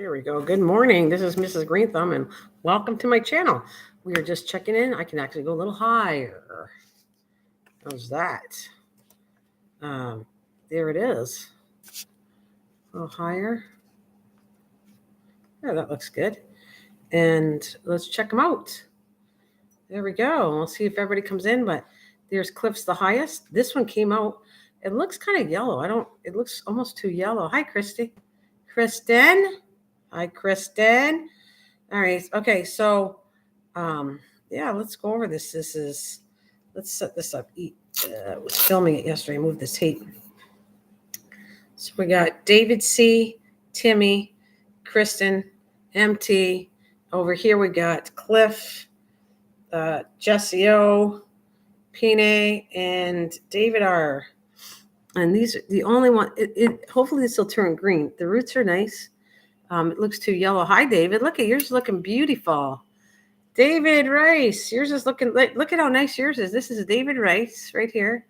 There we go. Good morning. This is Mrs. Greenthumb, and welcome to my channel. We are just checking in. I can actually go a little higher. How's that? There it is. A little higher. Yeah, that looks good. And let's check them out. There we go. We'll see if everybody comes in, but there's Cliff's the highest. This one came out. It looks kind of yellow. It looks almost too yellow. Hi, Christy. Kristen. Hi, Kristen. All right. Okay. So, yeah, let's go over this. Let's set this up. I was filming it yesterday. I moved the tape. So we got David C, Timmy, Kristen, MT. Over here we got Cliff, Jesse O, Pine, and David R. And these are the only one. Hopefully this will turn green. The roots are nice. It looks too yellow. Hi, David. Look at yours, looking beautiful. David Rice. Yours is looking. Look at how nice yours is. This is David Rice right here,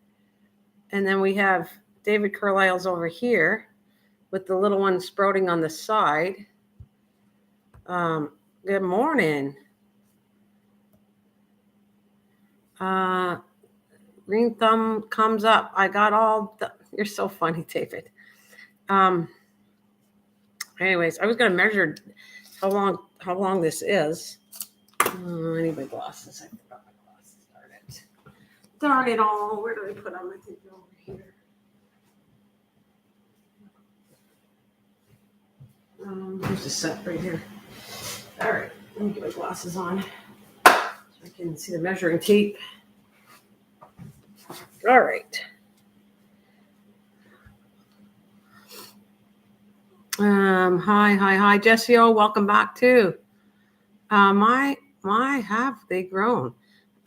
and then we have David Carlisle's over here with the little one sprouting on the side. Good morning. Green thumb comes up. I got all the. You're so funny, David. Anyways, I was gonna measure how long this is. I need my glasses. I forgot my glasses. Darn it all. Where do I put them? I think they're over here. There's a set right here. All right, let me get my glasses on so I can see the measuring tape. All right. Hi, Jesse O. Welcome back too. My, have they grown?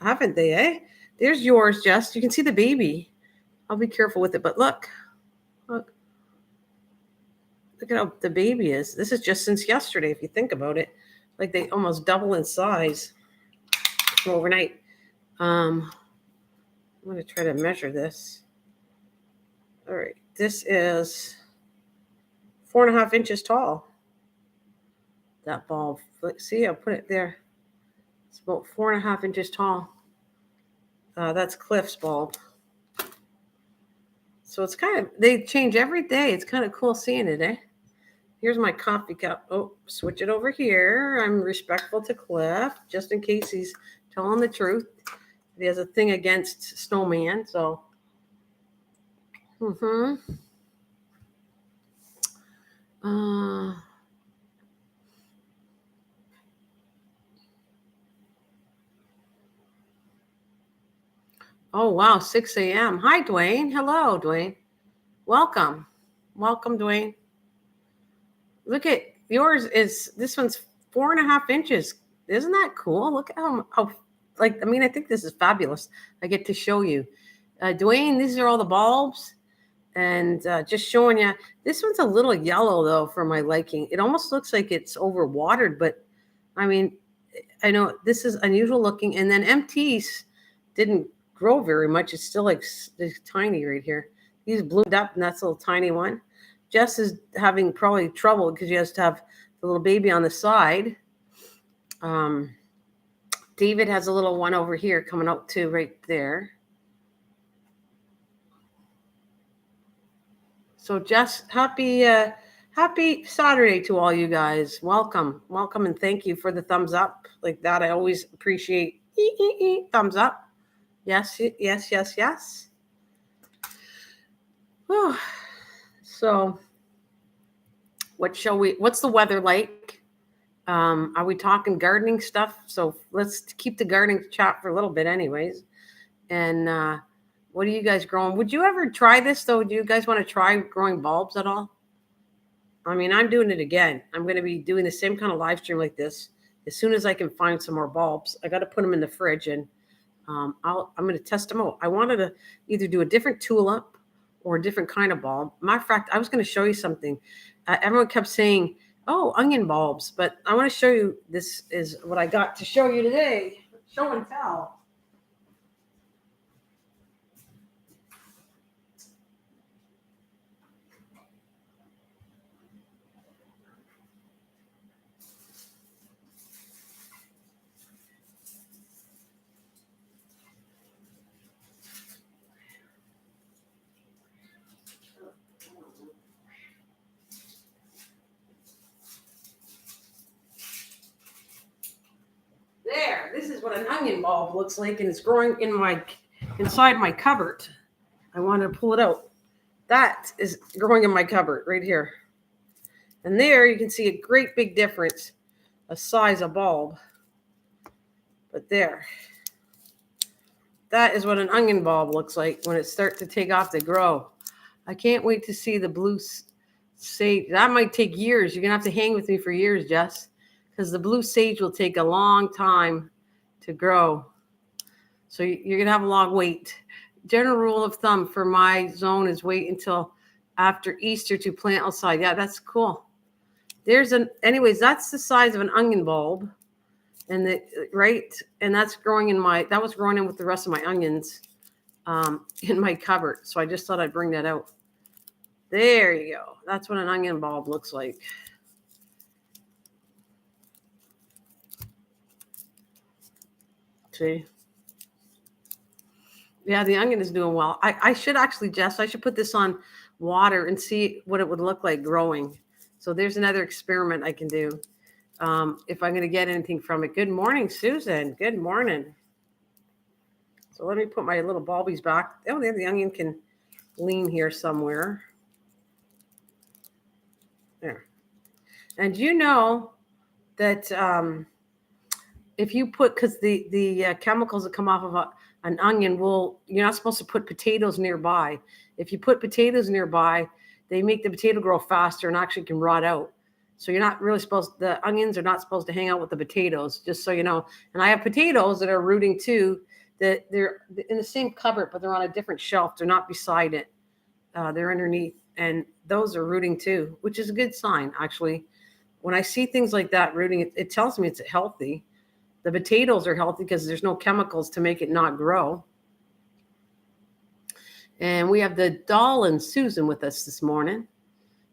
Haven't they, eh? There's yours, Jess. You can see the baby. I'll be careful with it, but look at how the baby is. This is just since yesterday, if you think about it. Like they almost double in size from overnight. I'm going to try to measure this. All right, this is 4.5 inches tall. That bulb. See, I'll put it there. It's about 4.5 inches tall. That's Cliff's bulb. So it's they change every day. It's kind of cool seeing it, eh? Here's my coffee cup. Oh, switch it over here. I'm respectful to Cliff, just in case he's telling the truth. He has a thing against snowman, so. Oh, wow, 6 a.m. Hi, Dwayne. Hello, Dwayne. Welcome, Dwayne. Look at yours. This one's 4.5 inches. Isn't that cool? Look at how I think this is fabulous. I get to show you. Dwayne, these are all the bulbs. And just showing you, this one's a little yellow, though, for my liking. It almost looks like it's overwatered, but, I mean, I know this is unusual looking. And then MT's didn't grow very much. It's still like tiny right here. He's bloomed up, and that's a little tiny one. Jess is having probably trouble because she has to have the little baby on the side. David has a little one over here coming out too, right there. So Jess, happy Saturday to all you guys. Welcome, and thank you for the thumbs up. Like that, I always appreciate thumbs up. Yes. Whew. So what's the weather like? Are we talking gardening stuff? So let's keep the gardening chat for a little bit anyways. And what are you guys growing? Would you ever try this though? Do you guys want to try growing bulbs at all? I mean, I'm doing it again. I'm going to be doing the same kind of live stream like this as soon as I can find some more bulbs. I got to put them in the fridge, and I'm going to test them out. I wanted to either do a different tulip or a different kind of bulb. Matter of fact, I was going to show you something. Everyone kept saying, oh, onion bulbs, but I want to show you. This is what I got to show you today. Show and tell. what an onion bulb looks like, and it's growing inside my cupboard. I wanted to pull it out. That is growing in my cupboard right here. And there you can see a great big difference, a size of bulb. But there, that is what an onion bulb looks like when it starts to take off to grow. I can't wait to see the blue sage. That might take years. You're going to have to hang with me for years, Jess, because the blue sage will take a long time to grow. So you're going to have a long wait. General rule of thumb for my zone is wait until after Easter to plant outside. Yeah, that's cool. Anyways, that's the size of an onion bulb. And that's growing that was growing in with the rest of my onions in my cupboard. So I just thought I'd bring that out. There you go. That's what an onion bulb looks like. See? Yeah, the onion is doing well. I should actually, Jess, I should put this on water and see what it would look like growing. So there's another experiment I can do if I'm going to get anything from it. Good morning, Susan. Good morning. So let me put my little bulbies back. Oh, there the onion can lean here somewhere. There. And you know that if you put, because the chemicals that come off of an onion you're not supposed to put potatoes nearby. If you put potatoes nearby, they make the potato grow faster and actually can rot out. So you're not really the onions are not supposed to hang out with the potatoes, just so you know. And I have potatoes that are rooting too, that they're in the same cupboard, but they're on a different shelf. They're not beside it. They're underneath. And those are rooting too, which is a good sign, actually. When I see things like that rooting, it tells me it's healthy. The potatoes are healthy because there's no chemicals to make it not grow. And we have the doll and Susan with us this morning.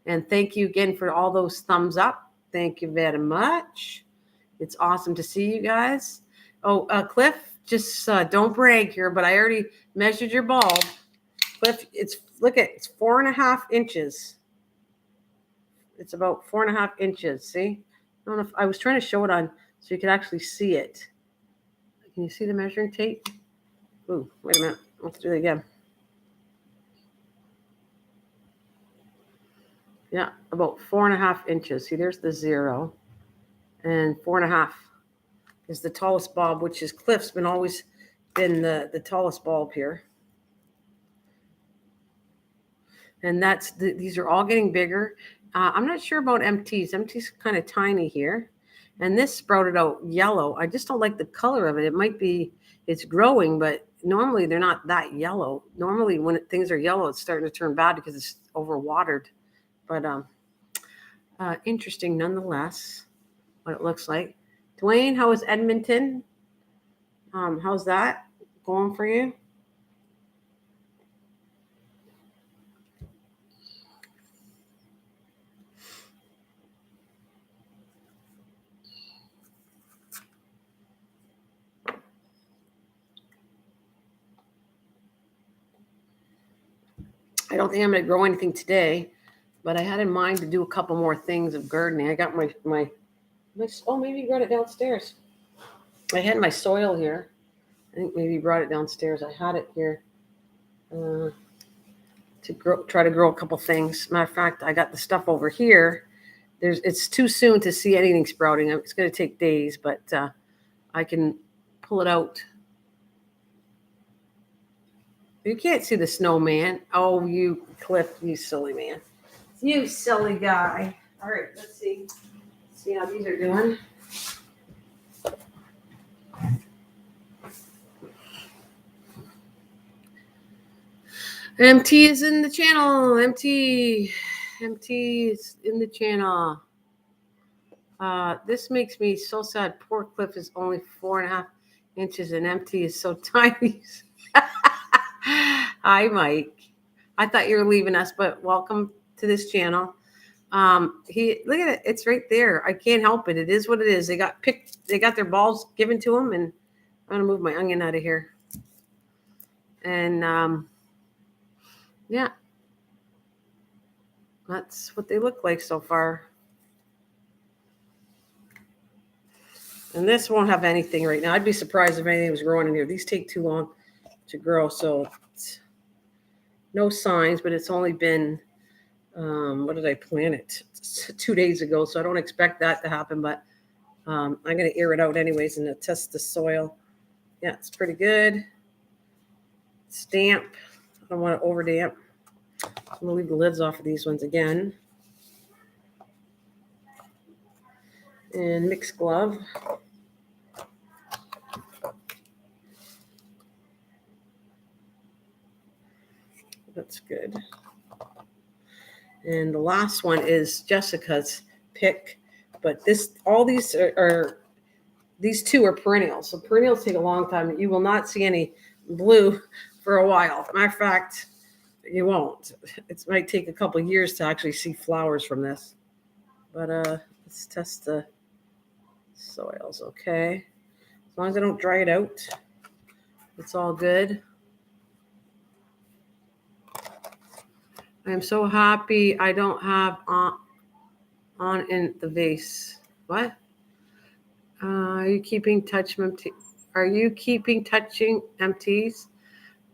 And thank you again for all those thumbs up. Thank you very much. It's awesome to see you guys. Oh, Cliff, just don't brag here, but I already measured your bulb. Cliff, it's 4.5 inches. It's about 4.5 inches. See? I don't know if I was trying to show it on so you could actually see it. Can you see the measuring tape? Ooh, wait a minute. Let's do it again. Yeah, about 4.5 inches. See, there's the 0. And 4.5 is the tallest bulb, which is Cliff's always been the tallest bulb here. And these are all getting bigger. I'm not sure about MT's. MT's kind of tiny here. And this sprouted out yellow. I just don't like the color of it. It might be, it's growing, but normally they're not that yellow. Normally when things are yellow, it's starting to turn bad because it's overwatered. But interesting nonetheless, what it looks like. Dwayne, how is Edmonton? How's that going for you? I don't think I'm going to grow anything today, but I had in mind to do a couple more things of gardening. I got my oh, maybe you brought it downstairs. I had my soil here. I think maybe you brought it downstairs. I had it here to try to grow a couple things. Matter of fact, I got the stuff over here. It's too soon to see anything sprouting. It's going to take days, but I can pull it out. You can't see the snowman. Oh, you, Cliff, you silly man. You silly guy. All right, let's see. See how these are doing. MT is in the channel. MT is in the channel. This makes me so sad. Poor Cliff is only 4.5 inches and MT is so tiny. Hi, Mike. I thought you were leaving us, but welcome to this channel. Look at it. It's right there. I can't help it. It is what it is. They got their balls given to them, and I'm gonna move my onion out of here. And yeah, that's what they look like so far. And this won't have anything right now. I'd be surprised if anything was growing in here. These take too long to grow, so no signs, but it's only been, what did I plant it? 2 days ago, so I don't expect that to happen, but I'm going to air it out anyways and test the soil. Yeah, it's pretty good. It's damp. I don't want to over damp. I'm going to leave the lids off of these ones again. And mixed glove. That's good. And the last one is Jessica's pick, but all these are these two are perennials. So perennials take a long time. You will not see any blue for a while. Matter of fact, you won't. It might take a couple of years to actually see flowers from this. But let's test the soils, okay? As long as I don't dry it out, it's all good. I am so happy I don't have on in the vase. What? Are you keeping touching empties?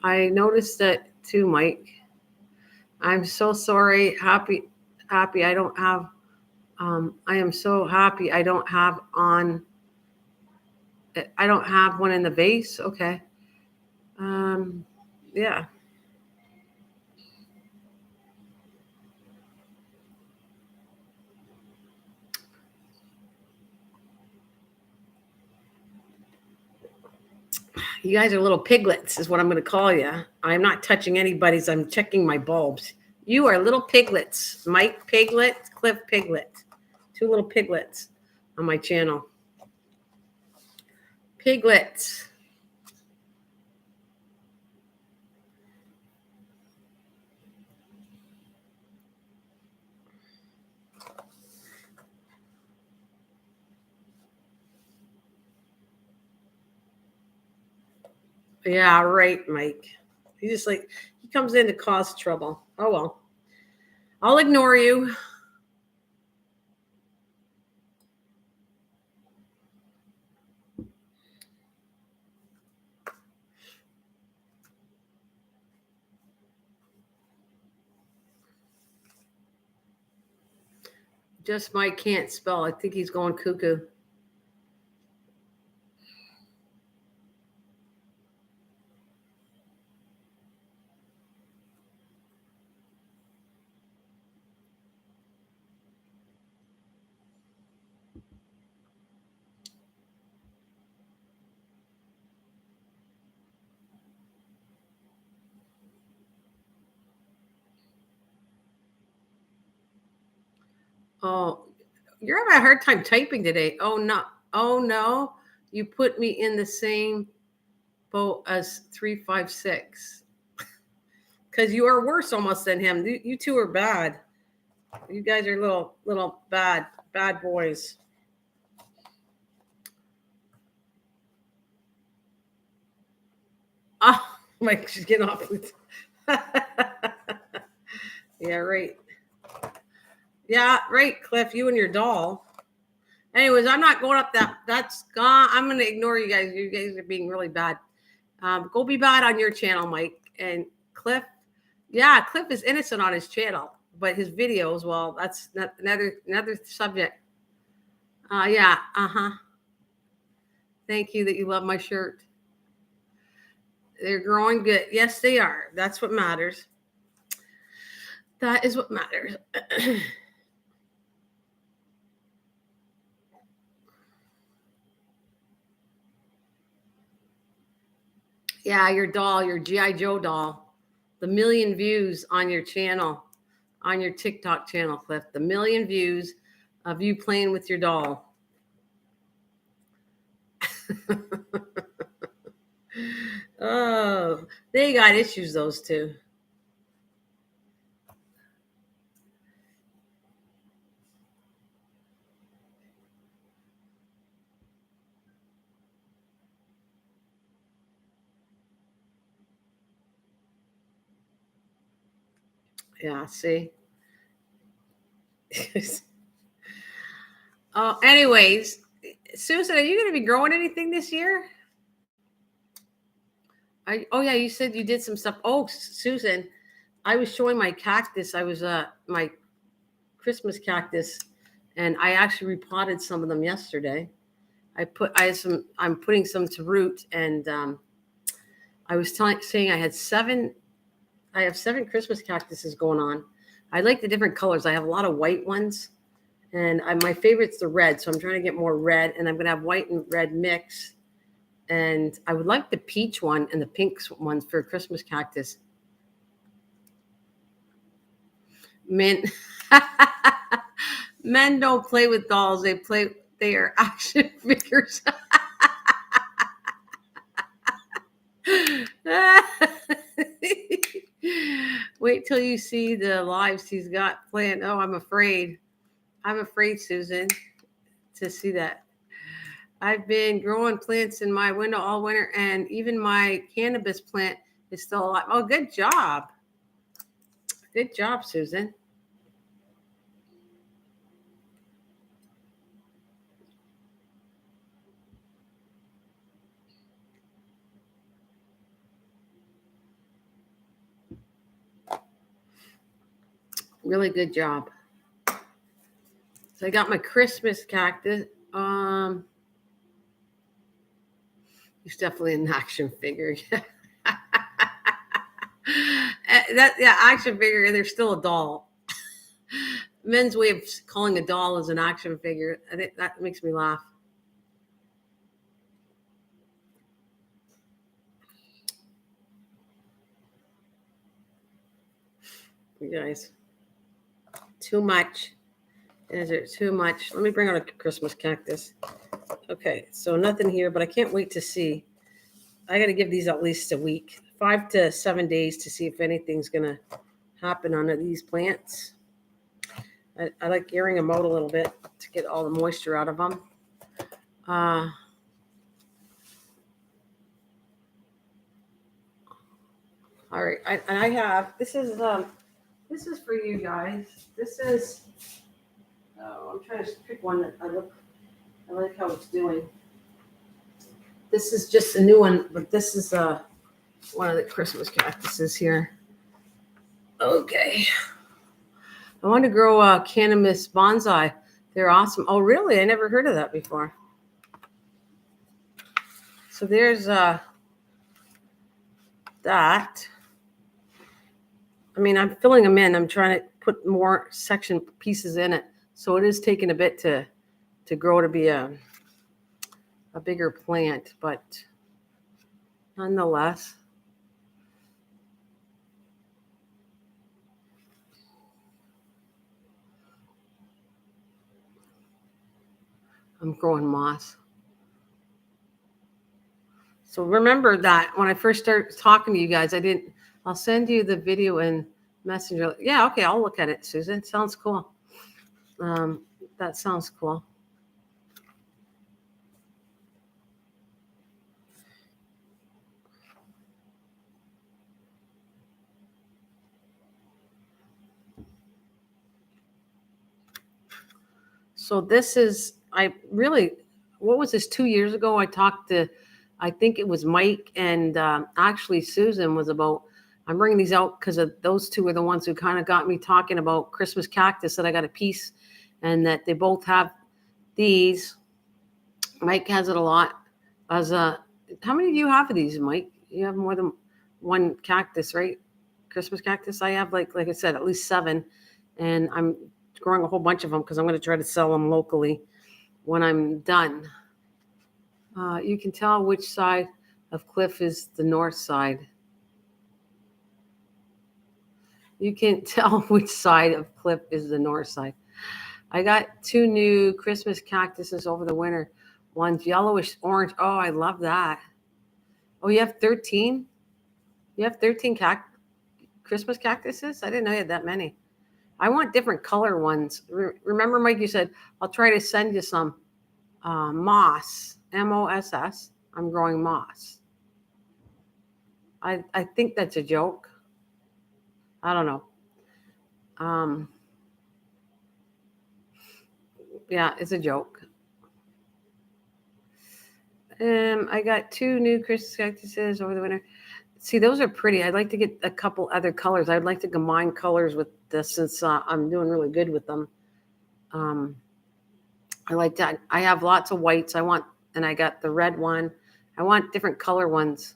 I noticed that too, Mike. I'm so sorry. Happy I don't have. I am so happy I don't have on. I don't have one in the vase. Okay. Yeah. You guys are little piglets, is what I'm going to call you. I'm not touching anybody's. I'm checking my bulbs. You are little piglets. Mike Piglet, Cliff Piglet. 2 little piglets on my channel. Piglets. Yeah, right, Mike. He comes in to cause trouble. Oh, well. I'll ignore you. Just Mike can't spell. I think he's going cuckoo. Oh, you're having a hard time typing today. Oh, no. Oh, no. You put me in the same boat as 356. Because you are worse almost than him. You two are bad. You guys are little bad boys. Oh, Mike, she's getting off. Yeah, right. Yeah, right, Cliff. You and your doll. Anyways, I'm not going up that. That's gone. I'm going to ignore you guys. You guys are being really bad. Go be bad on your channel, Mike. And Cliff. Yeah, Cliff is innocent on his channel, but his videos, well, that's another subject. Yeah. Thank you that you love my shirt. They're growing good. Yes, they are. That's what matters. That is what matters. Yeah, your doll, your G.I. Joe doll. The 1,000,000 views on your channel, on your TikTok channel, Cliff. The 1,000,000 views of you playing with your doll. Oh, they got issues, those two. Yeah, see? Anyways, Susan, are you going to be growing anything this year? Oh yeah, you said you did some stuff. Oh, Susan, I was showing my cactus. I was my Christmas cactus, and I actually repotted some of them yesterday. I'm putting some to root, and I was saying I have 7 Christmas cactuses going on. I like the different colors. I have a lot of white ones, and my favorite's the red. So I'm trying to get more red, and I'm going to have white and red mix. And I would like the peach one and the pink ones for a Christmas cactus. Men, men don't play with dolls. They are action figures. Wait till you see the lives he's got planned. Oh, I'm afraid, Susan, to see that. I've been growing plants in my window all winter, and even my cannabis plant is still alive. Oh, good job. Good job, Susan. Really good job. So I got my Christmas cactus. It's definitely an action figure. Action figure. They're still a doll. Men's way of calling a doll as an action figure. I think that makes me laugh. You guys, too much. Is it too much? Let me bring out a Christmas cactus. Okay, so nothing here, but I can't wait to see. I got to give these at least a week, 5 to 7 days to see if anything's going to happen on these plants. I like airing them out a little bit to get all the moisture out of them. All right, I have this is for you guys. This is I'm trying to pick one that I like how it's doing. This is just a new one, but this is one of the Christmas cactuses here. Okay. I want to grow a cannabis bonsai. They're awesome. Oh, really? I never heard of that before. So there's that. I mean, I'm filling them in. I'm trying to put more section pieces in it. So it is taking a bit to grow to be a bigger plant, but nonetheless. I'm growing moss. So remember that when I first started talking to you guys, I'll send you the video in Messenger. Yeah, okay, I'll look at it, Susan. Sounds cool. That sounds cool. So this is, what was this, 2 years ago? I talked to, I think it was Mike and actually Susan was about, I'm bringing these out because those two are the ones who kind of got me talking about Christmas cactus, that I got a piece and that they both have these. Mike has it a lot. How many do you have of these, Mike? You have more than one cactus, right? Christmas cactus. I have like I said, at least 7, and I'm growing a whole bunch of them because I'm going to try to sell them locally when I'm done. You can tell which side of cliff is the north side. You can tell which side of cliff is the north side. I got 2 new Christmas cactuses over the winter. One's yellowish orange. Oh, I love that. Oh, you have 13? You have 13 Christmas cactuses? I didn't know you had that many. I want different color ones. Remember, Mike, you said, I'll try to send you some moss, MOSS. I'm growing moss. I think that's a joke. I don't know. Yeah, it's a joke. I got 2 new Christmas cactuses over the winter. See, those are pretty. I'd like to get a couple other colors. I'd like to combine colors with this since I'm doing really good with them. I like that. I have lots of whites. And I got the red one. I want different color ones.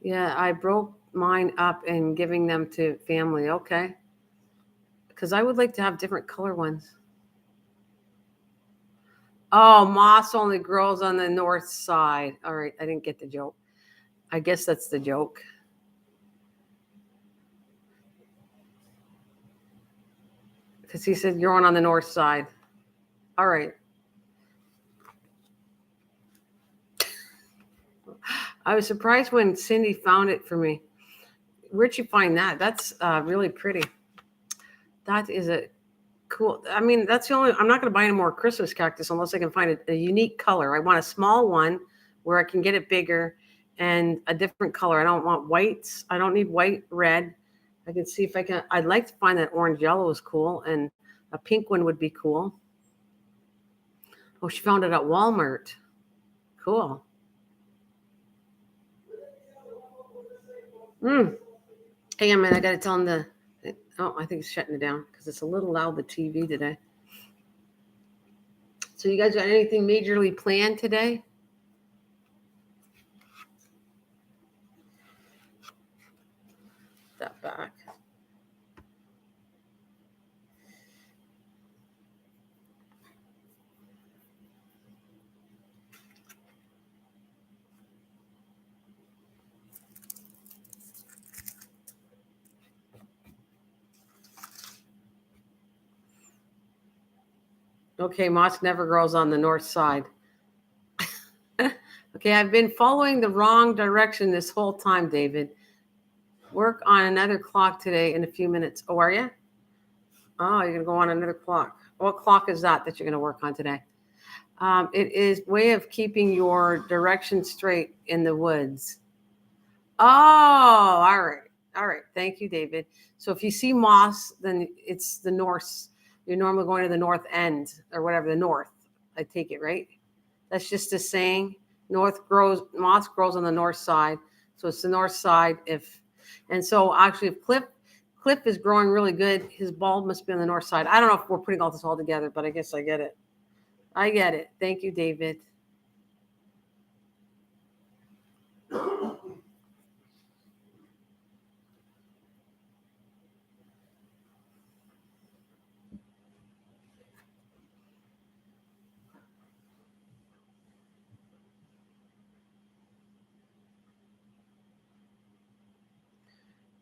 Yeah, I broke mine up and giving them to family. Okay. Because I would like to have different color ones. Oh, moss only grows on the north side. All right, I didn't get the joke. I guess that's the joke. Because he said growing on the north side. All right. I was surprised when Cindy found it for me. Where'd you find that? That's really pretty. That is a cool. I mean, that's the only. I'm not going to buy any more Christmas cactus unless I can find a unique color. I want a small one where I can get it bigger and a different color. I don't want whites. I don't need white, red. I can see if I can. I'd like to find that orange yellow is cool, and a pink one would be cool. Oh, she found it at Walmart. Cool. Hang on a minute. I got to tell him the. Oh, I think it's shutting it down because it's a little loud, the TV today. So you guys got anything majorly planned today? That back. Okay, moss never grows on the north side. Okay, I've been following the wrong direction this whole time, David. Work on another clock today in a few minutes. Oh, are you? Oh, you're going to go on another clock. What clock is that you're going to work on today? It is way of keeping your direction straight in the woods. Oh, all right. All right. Thank you, David. So if you see moss, then it's the north. You're normally going to the north end or whatever, the north. I take it, right? That's just a saying. Moss grows on the north side. So it's the north side. And so actually if Cliff is growing really good, his bulb must be on the north side. I don't know if we're putting all this all together, but I guess I get it. I get it. Thank you, David.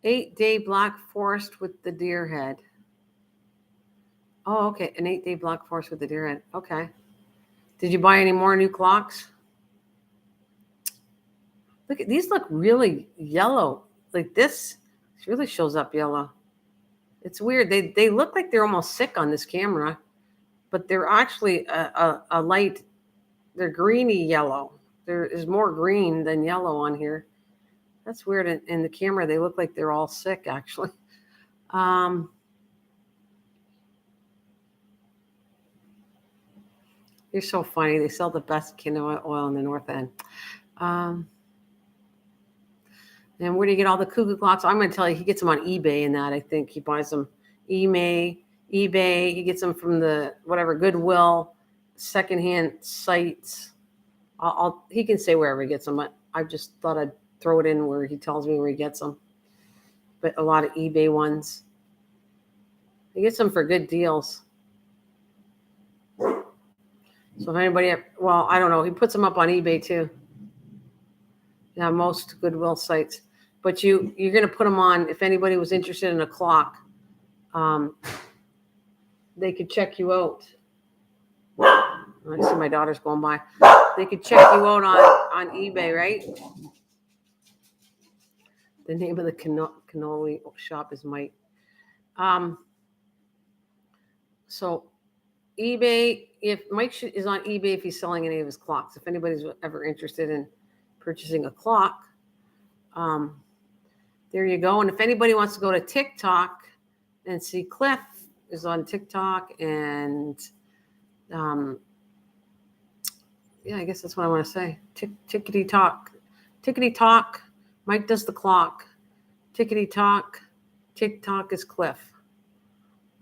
Eight-day black forest with the deer head. Oh, okay. An 8-day black forest with the deer head. Okay. Did you buy any more new clocks? Look at these, look really yellow. Like this really shows up yellow. It's weird. They look like they're almost sick on this camera, but they're actually a light, they're greeny yellow. There is more green than yellow on here. That's weird. In the camera, they look like they're all sick, actually. You're so funny. They sell the best quinoa oil in the North End. And where do you get all the cuckoo clocks? I'm going to tell you, he gets them on eBay and that. I think he buys them eBay. He gets them from the whatever Goodwill, secondhand sites. He can say wherever he gets them. I just thought I'd throw it in where he tells me where he gets them. But a lot of eBay ones. He gets them for good deals. So if anybody, well, I don't know. He puts them up on eBay too. Yeah, most Goodwill sites. But you're going to put them on. If anybody was interested in a clock, they could check you out. I see my daughter's going by. They could check you out on eBay, right? The name of the cannoli shop is Mike. So eBay, if Mike is on eBay, if he's selling any of his clocks, if anybody's ever interested in purchasing a clock, there you go. And if anybody wants to go to TikTok and see Cliff is on TikTok, and Yeah, I guess that's what I want to say. Tickety talk. Tickety talk. Mike does the clock. Tickety talk. Tick tock is Cliff.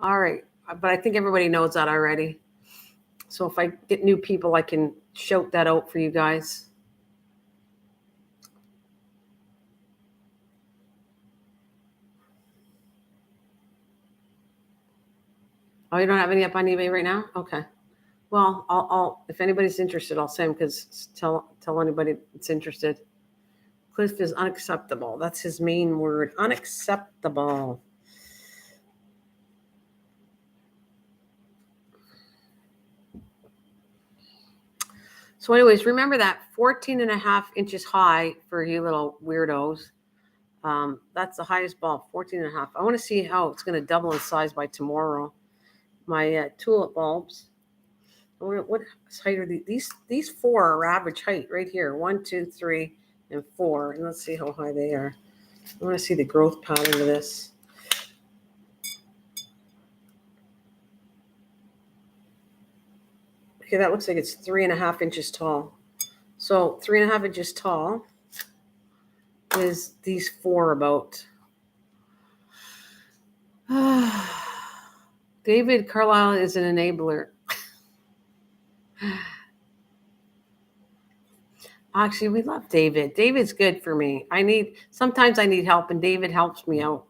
All right. But I think everybody knows that already. So if I get new people, I can shout that out for you guys. Oh, you don't have any up on eBay right now? Okay. Well, I'll if anybody's interested, I'll send them because tell anybody that's interested. Cliff is unacceptable. That's his main word. Unacceptable. So anyways, remember that 14 and a half inches high for you little weirdos. That's the highest bulb, 14 and a half. I want to see how it's going to double in size by tomorrow. My tulip bulbs. What height are these? These four are average height right here. 1, 2, 3, and 4. And let's see how high they are. I want to see the growth pattern of this. Okay, that looks like it's 3.5 inches tall. So 3.5 inches tall is these four about. David Carlisle is an enabler. Actually, we love David. David's good for me. Sometimes I need help, and David helps me out.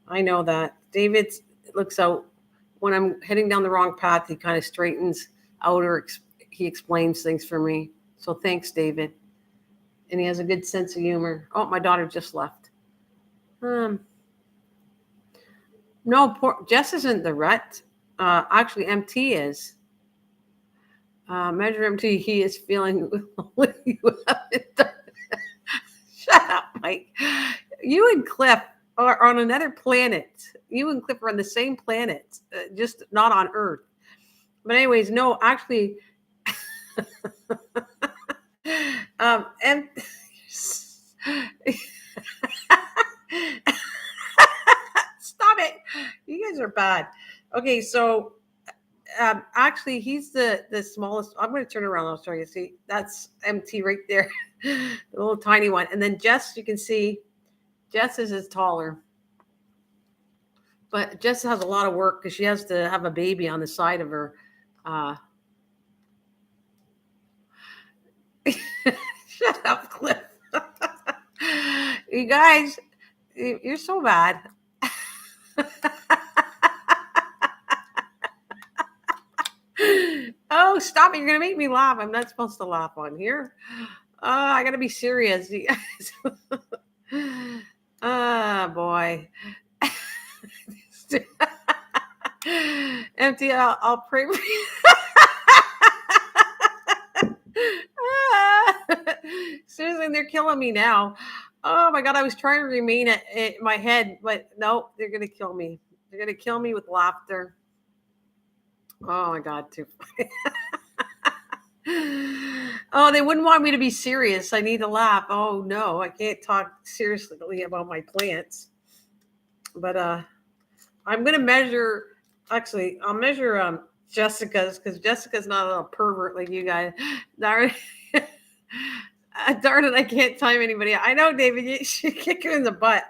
I know that. David looks out when I'm heading down the wrong path. He kind of straightens out, or he explains things for me. So thanks, David. And he has a good sense of humor. Oh, my daughter just left. No, Jess isn't the rut. Actually, MT is. Measure MT. He is feeling what you haven't done. Shut up, Mike. You and Cliff are on another planet. You and Cliff are on the same planet, just not on Earth. But anyways, no, actually, and stop it. You guys are bad. Okay, so actually, he's the smallest. I'm going to turn around. I'll show you. See, that's MT right there, the little tiny one. And then Jess, you can see, Jess is taller. But Jess has a lot of work because she has to have a baby on the side of her. Shut up, Cliff. You guys, you're so bad. Oh, stop it. You're going to make me laugh. I'm not supposed to laugh on here. I got to be serious. You guys. Boy. Empty. I'll pray for you. Susan, they're killing me now. Oh my God, I was trying to remain in my head, but no, they're going to kill me. They're going to kill me with laughter. Oh my God, too funny. Oh, they wouldn't want me to be serious. I need to laugh. Oh no, I can't talk seriously about my plants. But I'm going to measure, actually, I'll measure Jessica's, because Jessica's not a pervert like you guys. Darn it, I can't time anybody. I know, David, you should kick you in the butt.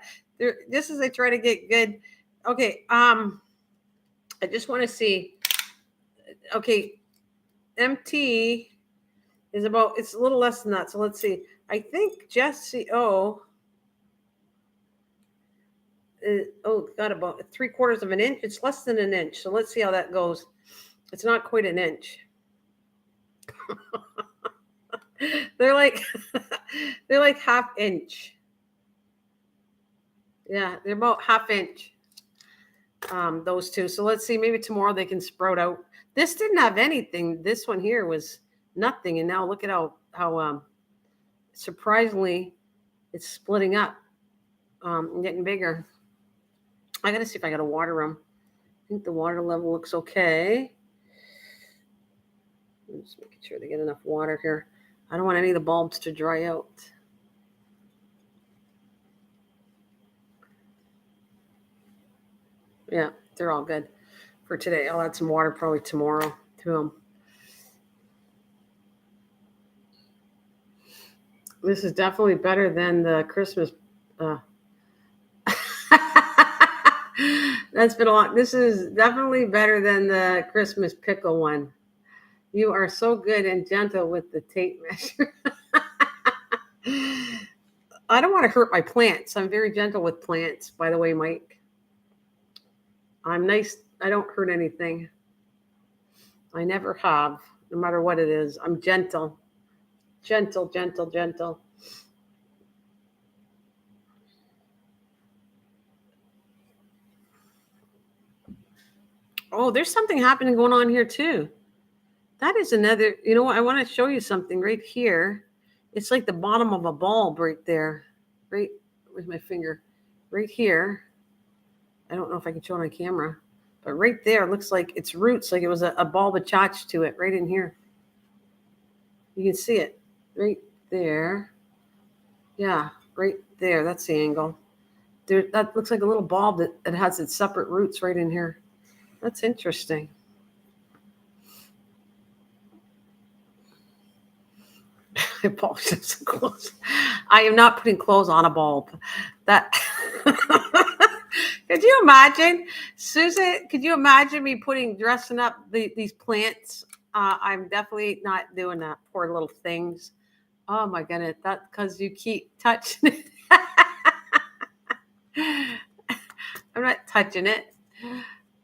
Just as I try to get good. Okay, I just want to see. Okay, MT is about, it's a little less than that. So let's see. I think Jessie got about 3/4 of an inch. It's less than an inch. So let's see how that goes. It's not quite an inch. They're like half inch. Yeah, they're about half inch. Those two. So let's see. Maybe tomorrow they can sprout out. This didn't have anything. This one here was nothing, and now look at how surprisingly it's splitting up, and getting bigger. I gotta see if I gotta water them. I think the water level looks okay. I'm just making sure they get enough water here. I don't want any of the bulbs to dry out. Yeah, they're all good for today. I'll add some water probably tomorrow to them. This is definitely better than the Christmas. That's been a lot. This is definitely better than the Christmas pickle one. You are so good and gentle with the tape measure. I don't want to hurt my plants. I'm very gentle with plants, by the way, Mike. I'm nice. I don't hurt anything. I never have, no matter what it is. I'm gentle. Gentle, gentle, gentle. Oh, there's something happening going on here too. That is another, you know what? I want to show you something right here. It's like the bottom of a bulb right there. Right, where's my finger? Right here. I don't know if I can show it on camera, but right there looks like it's roots, like it was a bulb attached to it right in here. You can see it right there. Yeah, right there. That's the angle. There, that looks like a little bulb that has its separate roots right in here. That's interesting. Bulb some clothes. I am not putting clothes on a bulb. That could you imagine, Susan? Could you imagine me dressing up these plants? I'm definitely not doing that. Poor little things. Oh my goodness, that's because you keep touching it. I'm not touching it.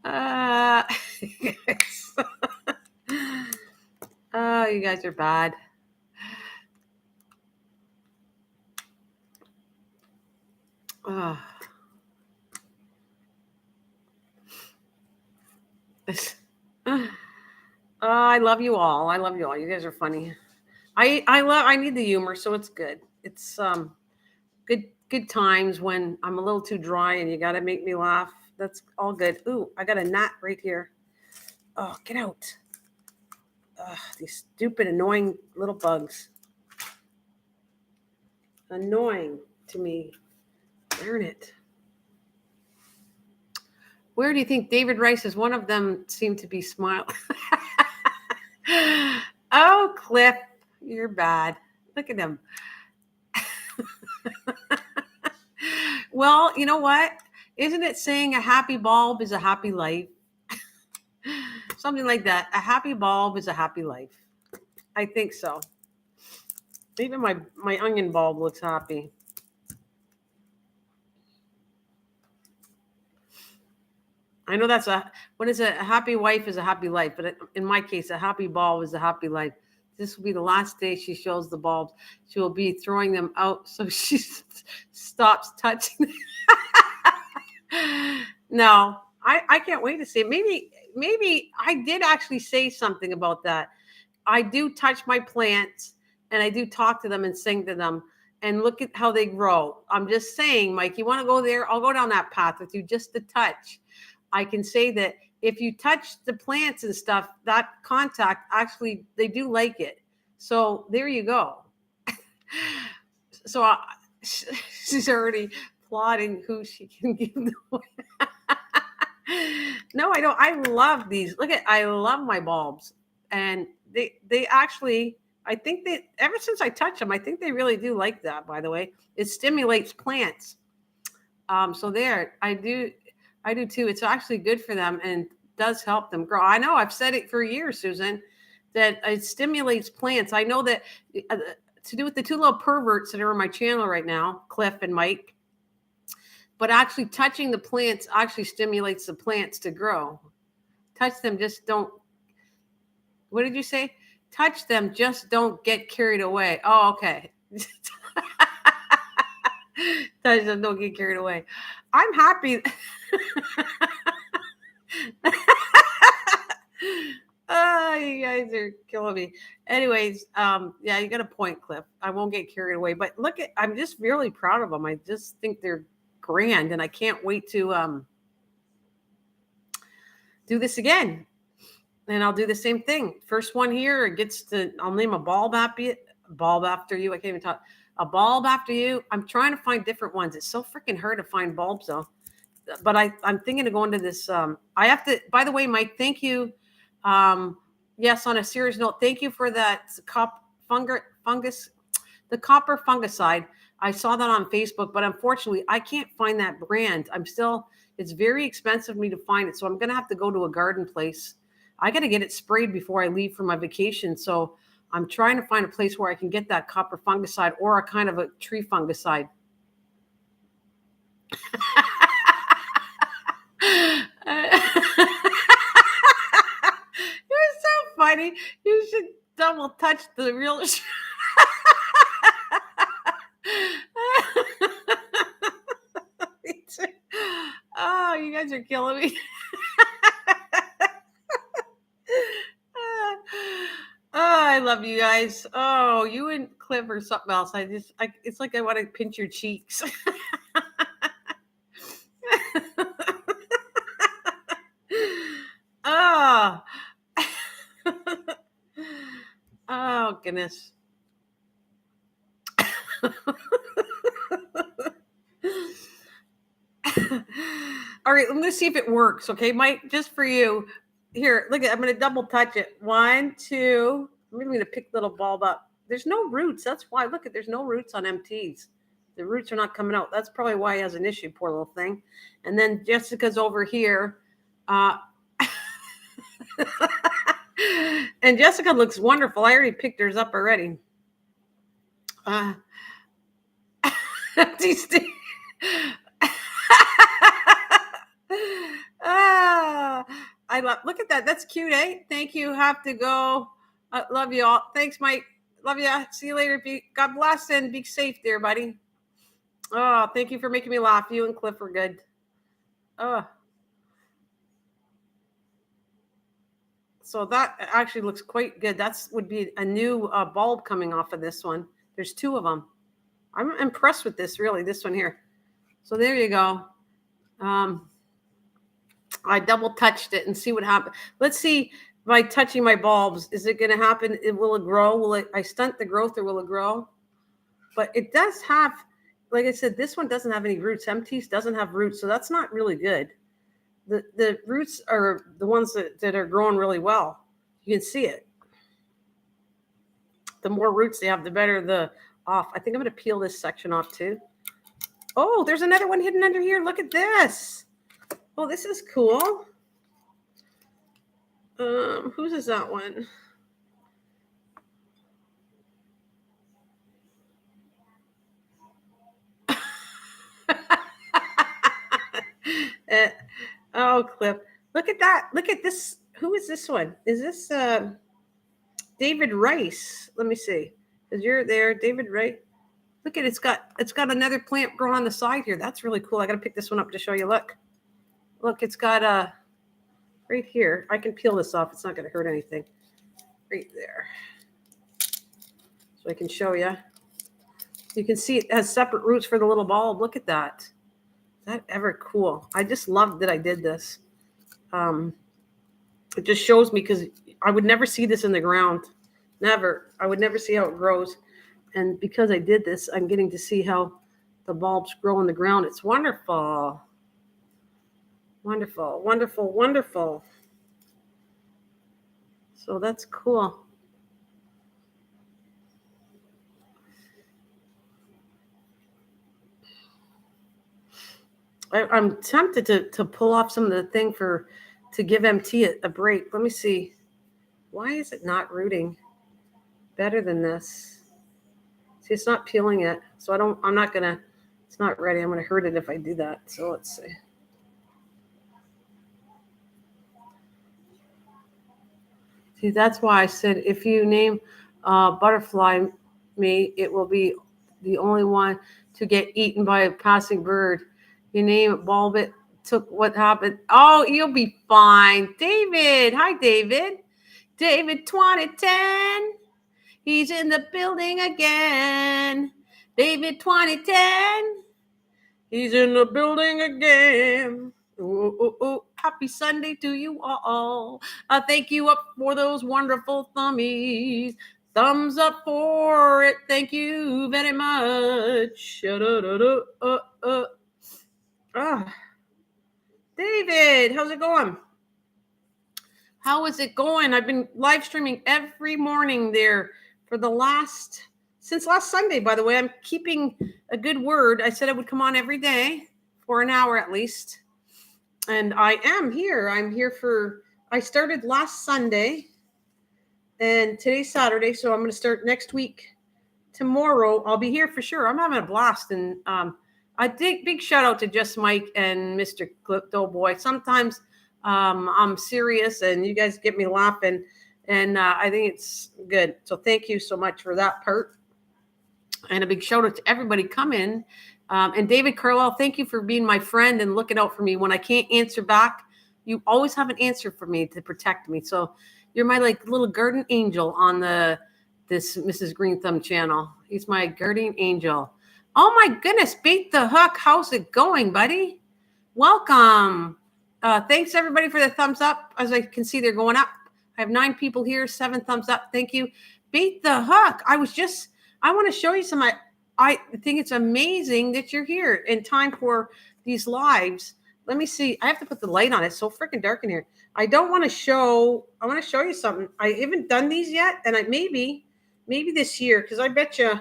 Oh, you guys are bad. Oh. I love you all. I love you all. You guys are funny. I need the humor, so it's good. It's good times when I'm a little too dry and you got to make me laugh. That's all good. Ooh, I got a gnat right here. Oh, get out. Ugh, these stupid, annoying little bugs. Annoying to me. Darn it. Where do you think David Rice is? One of them seemed to be smiling. Oh, Cliff, you're bad. Look at him. Well, you know what? Isn't it saying a happy bulb is a happy life? Something like that. A happy bulb is a happy life. I think so. Even my onion bulb looks happy. I know that's what is a happy wife is a happy life, but in my case, a happy bulb is a happy life. This will be the last day she shows the bulbs. She will be throwing them out so she stops touching them. No, I can't wait to see it. Maybe I did actually say something about that. I do touch my plants and I do talk to them and sing to them and look at how they grow. I'm just saying, Mike, you want to go there? I'll go down that path with you just to touch. I can say that if you touch the plants and stuff, that contact actually, they do like it. So there you go. So she's already plotting who she can give them away. No, I don't. I love these. I love my bulbs. And they actually, I think they, ever since I touch them, I think they really do like that, by the way. It stimulates plants. So there, I do too. It's actually good for them and does help them grow. I know I've said it for years, Susan, that it stimulates plants. I know that to do with the two little perverts that are on my channel right now, Cliff and Mike, but actually touching the plants actually stimulates the plants to grow. Touch them, just don't. What did you say? Touch them, just don't get carried away. Oh, okay. Touch them, don't get carried away. I'm happy. Oh, you guys are killing me. Anyways, yeah, you got a point, Cliff. I won't get carried away. But I'm just really proud of them. I just think they're grand, and I can't wait to do this again. And I'll do the same thing. First one here I'll name a bulb after you. I can't even talk. A bulb after you. I'm trying to find different ones. It's so freaking hard to find bulbs though. But I'm thinking of going to this. I have to, by the way, Mike, thank you. Yes, on a serious note, thank you for that fungus. the copper fungicide. I saw that on Facebook, but unfortunately, I can't find that brand. It's very expensive for me to find it. So I'm going to have to go to a garden place. I got to get it sprayed before I leave for my vacation. So I'm trying to find a place where I can get that copper fungicide or a kind of a tree fungicide. You're so funny. You should double touch the real. Oh, you guys are killing me. Oh, I love you guys. Oh, you and Cliff or something else. It's like I want to pinch your cheeks. Oh. Oh, goodness. All right, I'm going to see if it works. Okay, Mike, just for you. Here, look at. I'm going to double touch it. 1, 2. I'm going to pick the little bulb up. There's no roots. That's why. Look at. There's no roots on MTs. The roots are not coming out. That's probably why he has an issue. Poor little thing. And then Jessica's over here. And Jessica looks wonderful. I already picked hers up already. I love. Look at that. That's cute, eh? Thank you. Have to go. Love you all. Thanks, Mike. Love you. See you later. God bless and be safe, dear buddy. Oh, thank you for making me laugh. You and Cliff are good. Oh. So that actually looks quite good. That would be a new bulb coming off of this one. There's 2 of them. I'm impressed with this, really, this one here. So there you go. I double touched it and see what happens. Let's see by touching my bulbs. Is it going to happen? Will it grow? I stunt the growth or will it grow? But it does have, like I said, this one doesn't have any roots. MTs doesn't have roots, so that's not really good. The roots are the ones that are growing really well. You can see it. The more roots they have, the better the off. I think I'm going to peel this section off too. Oh, there's another one hidden under here. Look at this. Oh, this is cool. Whose is that one? Oh, Cliff. Look at that. Look at this. Who is this one? Is this David Rice? Let me see. Because you're there, David Rice. Look at it. It's got another plant growing on the side here. That's really cool. I got to pick this one up to show you. Look, it's got right here. I can peel this off. It's not going to hurt anything. Right there. So I can show you. You can see it has separate roots for the little bulb. Look at that. Is that ever cool? I just love that I did this. It just shows me because I would never see this in the ground. Never. I would never see how it grows. And because I did this, I'm getting to see how the bulbs grow in the ground. It's wonderful. Wonderful, wonderful, wonderful. So that's cool. I'm tempted to pull off some of the thing to give MT a break. Let me see. Why is it not rooting better than this? See, it's not peeling it. So it's not ready. I'm going to hurt it if I do that. So let's see. See, that's why I said if you name butterfly me, it will be the only one to get eaten by a passing bird. You name it, bulb it, took what happened. Oh, you'll be fine. David. Hi, David. David 2010. He's in the building again. David 2010. He's in the building again. Ooh. Happy Sunday to you all. Thank you up for those wonderful thummies. Thumbs up for it. Thank you very much. David, how's it going? How is it going? I've been live streaming every morning there for the last since last Sunday, by the way. I'm keeping a good word. I said I would come on every day for an hour at least. And I am here. I started last Sunday and today's Saturday. So I'm going to start next week. Tomorrow I'll be here for sure. I'm having a blast. And I think big shout out to Just Mike and Mr. Doughboy. Sometimes I'm serious and you guys get me laughing. And I think it's good. So thank you so much for that part. And a big shout out to everybody coming. And David Carlisle, thank you for being my friend and looking out for me. When I can't answer back, you always have an answer for me to protect me. So you're my like little garden angel on this Mrs. Green Thumb channel. He's my guardian angel. Oh my goodness, Bait the Hook. How's it going, buddy? Welcome. Thanks everybody for the thumbs up. As I can see, they're going up. I have 9 people here, 7 thumbs up. Thank you. Bait the Hook. I want to show you some. I think it's amazing that you're here in time for these lives. Let me see. I have to put the light on. It's so freaking dark in here. I want to show you something. I haven't done these yet. And maybe this year, because I bet you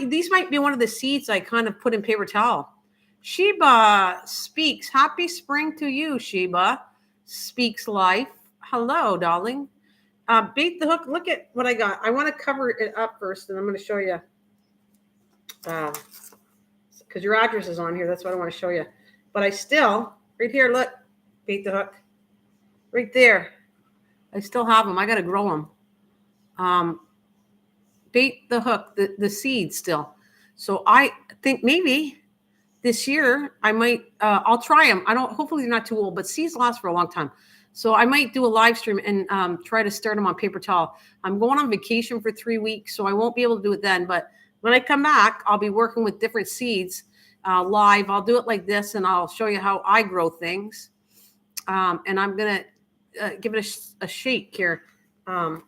these might be one of the seeds I kind of put in paper towel. Sheba speaks. Happy spring to you, Sheba. Speaks life. Hello, darling. Bait the Hook. Look at what I got. I want to cover it up first, and I'm going to show you. Because your address is on here. That's what I want to show you. But I still, right here, look, Bait the Hook. Right there. I still have them. I got to grow them. Bait the Hook, the seeds still. So I think maybe this year I might, I'll try them. Hopefully they're not too old, but seeds last for a long time. So I might do a live stream and try to start them on paper towel. I'm going on vacation for 3 weeks, so I won't be able to do it then. But when I come back, I'll be working with different seeds live. I'll do it like this, and I'll show you how I grow things. And I'm going to give it a shake here.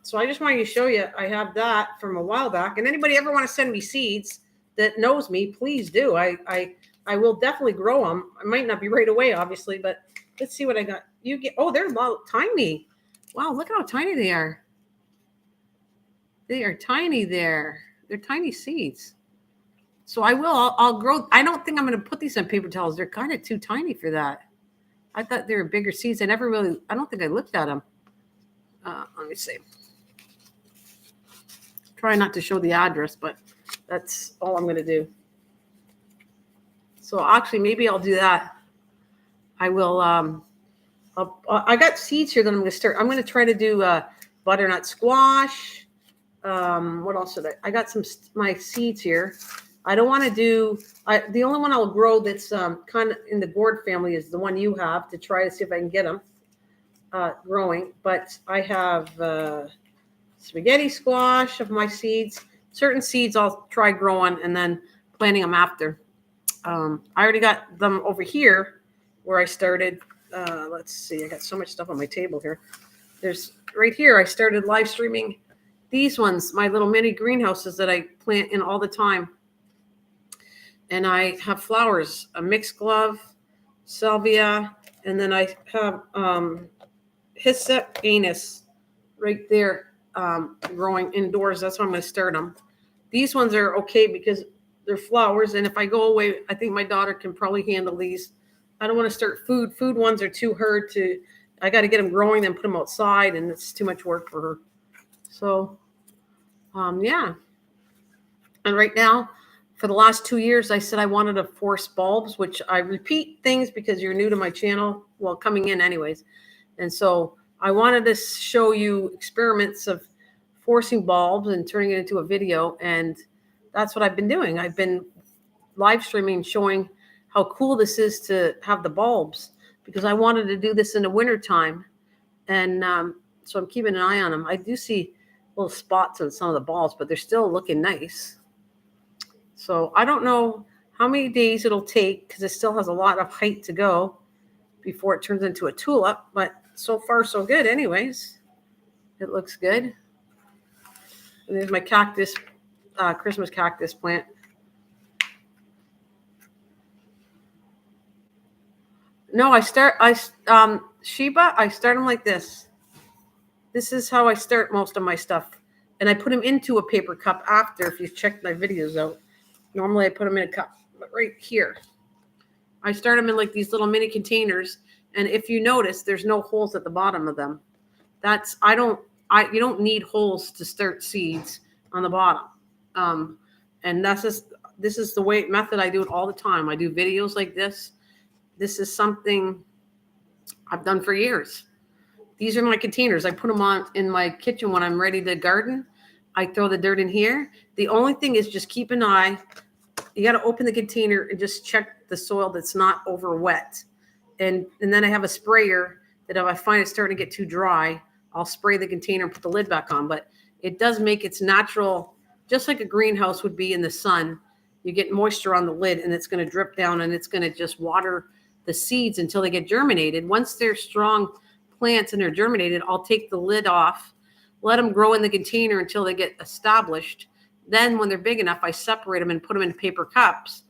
So I just wanted to show you. I have that from a while back. And anybody ever want to send me seeds that knows me, please do. I will definitely grow them. I might not be right away, obviously, but let's see what I got. They're tiny. Wow, look at how tiny they are. They are tiny there. They're tiny seeds. So I'll grow. I don't think I'm going to put these on paper towels. They're kind of too tiny for that. I thought they were bigger seeds. I don't think I looked at them. Let me see. Try not to show the address, but that's all I'm going to do. So actually, maybe I'll do that. I will. I got seeds here that I'm going to start. I'm going to try to do butternut squash. What else did I got my seeds here. I don't want to do, the only one I'll grow that's kind of in the gourd family is the one you have, to try to see if I can get them growing. But I have spaghetti squash of my seeds. Certain seeds I'll try growing and then planting them after. I already got them over here where I started. Let's see, I got so much stuff on my table here. There's right here, I started live streaming these ones, my little mini greenhouses that I plant in all the time. And I have flowers, a mixed glove, salvia, and then I have hyssop anise right there growing indoors. That's why I'm going to start them. These ones are okay because they're flowers. And if I go away, I think my daughter can probably handle these. I don't want to start food. Food ones are too hard to, I got to get them growing, then put them outside, and it's too much work for her. So, yeah. And right now, for the last 2 years, I said I wanted to force bulbs, which I repeat things because you're new to my channel. Well, coming in anyways. And so I wanted to show you experiments of forcing bulbs and turning it into a video. And that's what I've been doing. I've been live streaming, showing how cool this is to have the bulbs, because I wanted to do this in the winter time. And so I'm keeping an eye on them. I do see little spots on some of the bulbs, but they're still looking nice. So I don't know how many days it'll take, because it still has a lot of height to go before it turns into a tulip. But so far, so good anyways. It looks good. And there's my cactus, Christmas cactus plant. No, Sheba, I start them like this. This is how I start most of my stuff. And I put them into a paper cup after, if you checked my videos out. Normally I put them in a cup, but right here, I start them in like these little mini containers. And if you notice, there's no holes at the bottom of them. You don't need holes to start seeds on the bottom. And this is the method I do it all the time. I do videos like this. This is something I've done for years. These are my containers. I put them on in my kitchen when I'm ready to garden. I throw the dirt in here. The only thing is just keep an eye. You got to open the container and just check the soil that's not over wet. And then I have a sprayer that if I find it's starting to get too dry, I'll spray the container and put the lid back on. But it does make its natural, just like a greenhouse would be in the sun. You get moisture on the lid and it's going to drip down and it's going to just water the seeds until they get germinated. Once they're strong plants and they're germinated, I'll take the lid off, let them grow in the container until they get established. Then when they're big enough, I separate them and put them in paper cups.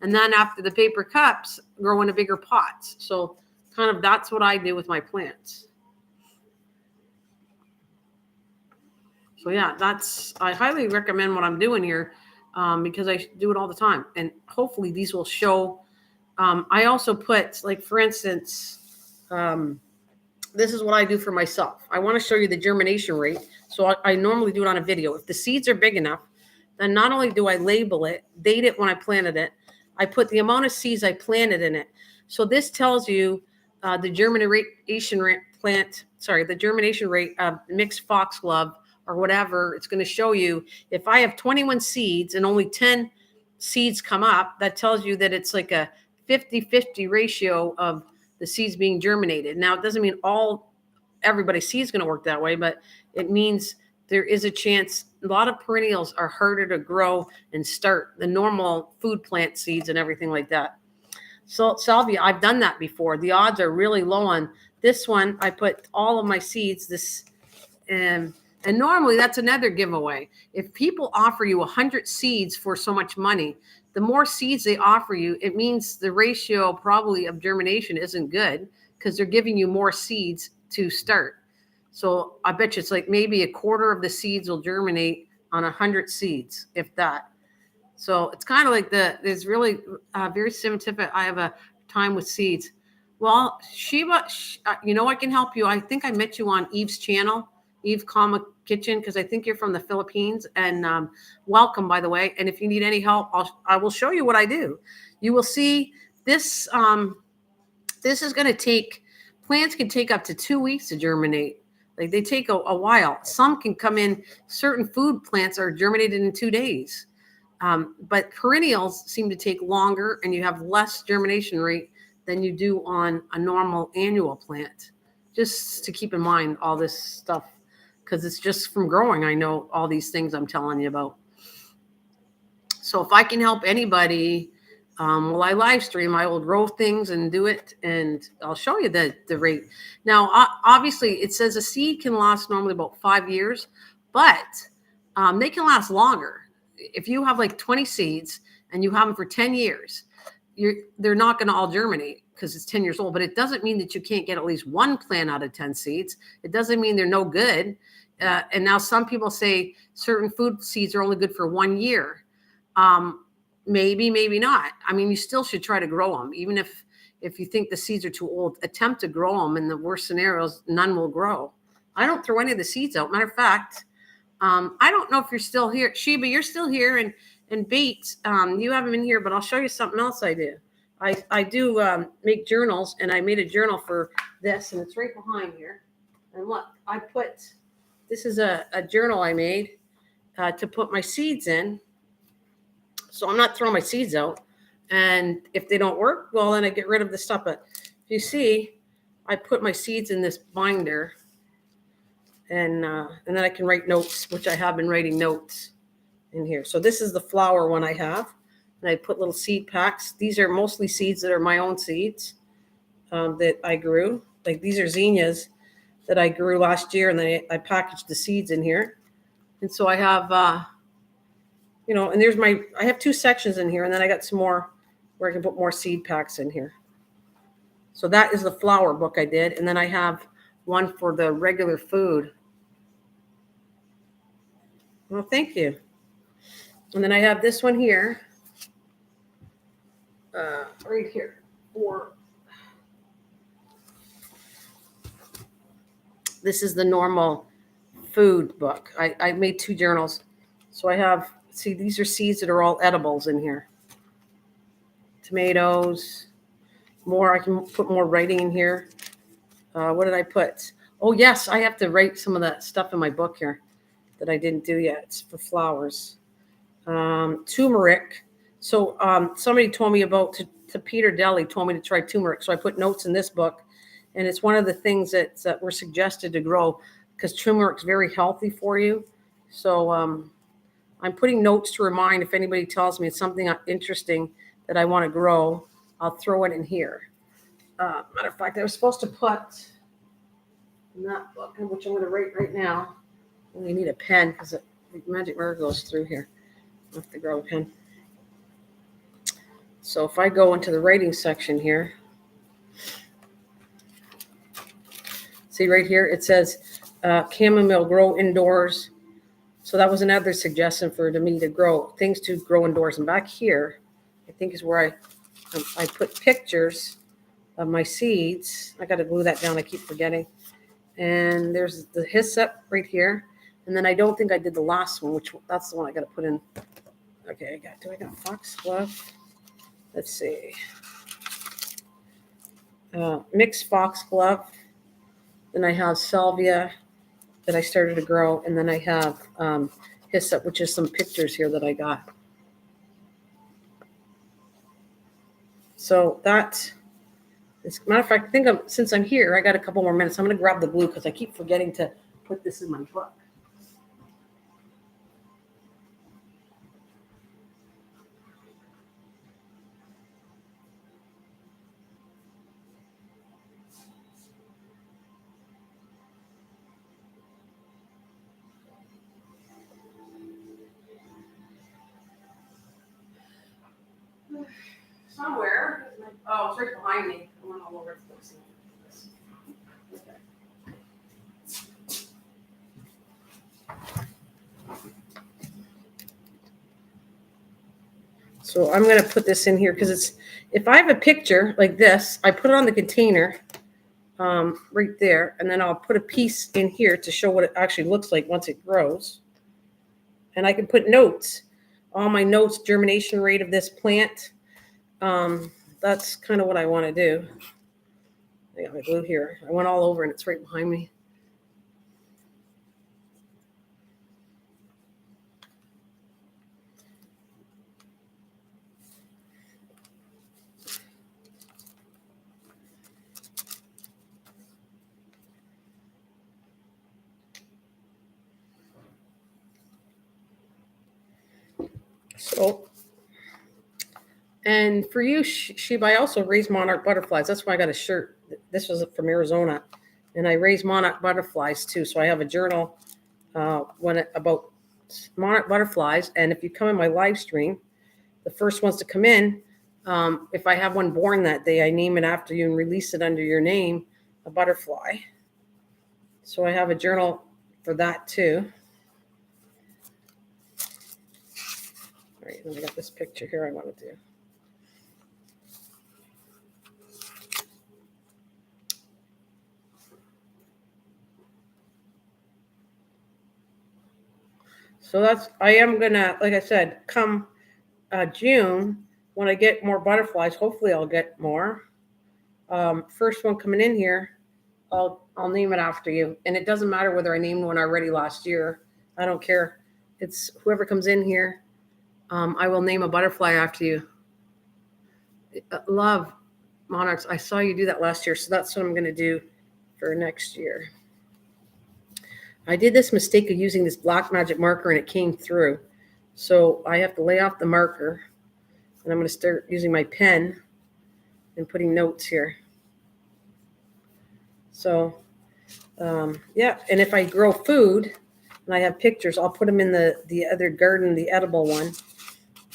And then after the paper cups, grow into bigger pots. So kind of that's what I do with my plants. So yeah, I highly recommend what I'm doing here because I do it all the time. And hopefully these will show. I also put, like, for instance, this is what I do for myself. I want to show you the germination rate. So I normally do it on a video. If the seeds are big enough, then not only do I label it, date it when I planted it, I put the amount of seeds I planted in it. So this tells you the germination rate of mixed foxglove or whatever. It's going to show you if I have 21 seeds and only 10 seeds come up, that tells you that it's like a 50-50 ratio of the seeds being germinated. Now, it doesn't mean everybody's seed is going to work that way, but it means there is a chance. A lot of perennials are harder to grow and start than normal food plant seeds and everything like that. So salvia, I've done that before. The odds are really low on this one. I put all of my seeds and normally that's another giveaway. If people offer you 100 seeds for so much money, the more seeds they offer you, it means the ratio probably of germination isn't good because they're giving you more seeds to start. So I bet you it's like maybe a quarter of the seeds will germinate on 100 seeds, if that. So it's kind of like there's really very scientific. I have a time with seeds. Well, Sheba, I can help you. I think I met you on Eve's channel, Eve Kama Kitchen, because I think you're from the Philippines. And welcome, by the way. And if you need any help, I will show you what I do. You will see this. This is going to take, plants can take up to 2 weeks to germinate. Like they take a while. Some can come in, certain food plants are germinated in 2 days. But perennials seem to take longer and you have less germination rate than you do on a normal annual plant. Just to keep in mind all this stuff, because it's just from growing. I know all these things I'm telling you about. So if I can help anybody, while I live stream, I will grow things and do it, and I'll show you the rate. Now, obviously, it says a seed can last normally about 5 years, but they can last longer. If you have like 20 seeds and you have them for 10 years, they're not going to all germinate because it's 10 years old. But it doesn't mean that you can't get at least one plant out of 10 seeds. It doesn't mean they're no good. And now some people say certain food seeds are only good for 1 year. Maybe, maybe not. I mean, you still should try to grow them. Even if you think the seeds are too old, attempt to grow them. In the worst scenarios, none will grow. I don't throw any of the seeds out. Matter of fact, I don't know if you're still here. Sheba, you're still here. And Bates, you haven't been here, but I'll show you something else I do. I do make journals, and I made a journal for this, and it's right behind here. And look, this is a journal I made to put my seeds in. So I'm not throwing my seeds out. And if they don't work, well, then I get rid of the stuff. But if you see, I put my seeds in this binder. And then I can write notes, which I have been writing notes in here. So this is the flower one I have. And I put little seed packs. These are mostly seeds that are my own seeds that I grew. Like these are zinnias that I grew last year. And then I packaged the seeds in here. And so I have, and I have 2 sections in here. And then I got some more where I can put more seed packs in here. So that is the flower book I did. And then I have one for the regular food. Well, thank you. And then I have this one here. Right here. This is the normal food book. I made 2 journals. So I have, see, these are seeds that are all edibles in here. Tomatoes, more, I can put more writing in here. What did I put? Oh, yes, I have to write some of that stuff in my book here that I didn't do yet. It's for flowers. Turmeric. So somebody told me about, to Peter Deli, told me to try turmeric. So I put notes in this book. And it's one of the things that were suggested to grow because turmeric's very healthy for you. So I'm putting notes to remind if anybody tells me it's something interesting that I want to grow, I'll throw it in here. Matter of fact, I was supposed to put in that book, which I'm going to write right now. Only need a pen because the magic marker goes through here. I have to grab a pen. So if I go into the writing section here, see right here, it says chamomile grow indoors. So that was another suggestion for me to grow things to grow indoors. And back here, I think is where I put pictures of my seeds. I got to glue that down. I keep forgetting. And there's the hyssop right here. And then I don't think I did the last one, which that's the one I got to put in. Okay, do I got a foxglove? Let's see. Mixed foxglove. Then I have salvia that I started to grow. And then I have hyssop, which is some pictures here that I got. So that, as a matter of fact, I think since I'm here, I got a couple more minutes. I'm going to grab the glue because I keep forgetting to put this in my book. Somewhere. Oh, it's right behind me. I went all over the place. Okay. So I'm going to put this in here because if I have a picture like this, I put it on the container right there, and then I'll put a piece in here to show what it actually looks like once it grows. And I can put notes, all my notes, germination rate of this plant. That's kind of what I want to do. I got my glue here. I went all over and it's right behind me. So, and for you, Sheba, I also raise monarch butterflies. That's why I got a shirt. This was from Arizona. And I raise monarch butterflies too. So I have a journal about monarch butterflies. And if you come in my live stream, the first ones to come in, if I have one born that day, I name it after you and release it under your name, a butterfly. So I have a journal for that too. All right, and I got this picture here I want to do. So I am gonna, like I said, come June, when I get more butterflies, hopefully I'll get more. First one coming in here, I'll name it after you. And it doesn't matter whether I named one already last year. I don't care. It's whoever comes in here. I will name a butterfly after you. Love monarchs. I saw you do that last year, so that's what I'm going to do for next year. I did this mistake of using this black magic marker and it came through. So I have to lay off the marker and I'm going to start using my pen and putting notes here. So, yeah. And if I grow food and I have pictures, I'll put them in the other garden, the edible one.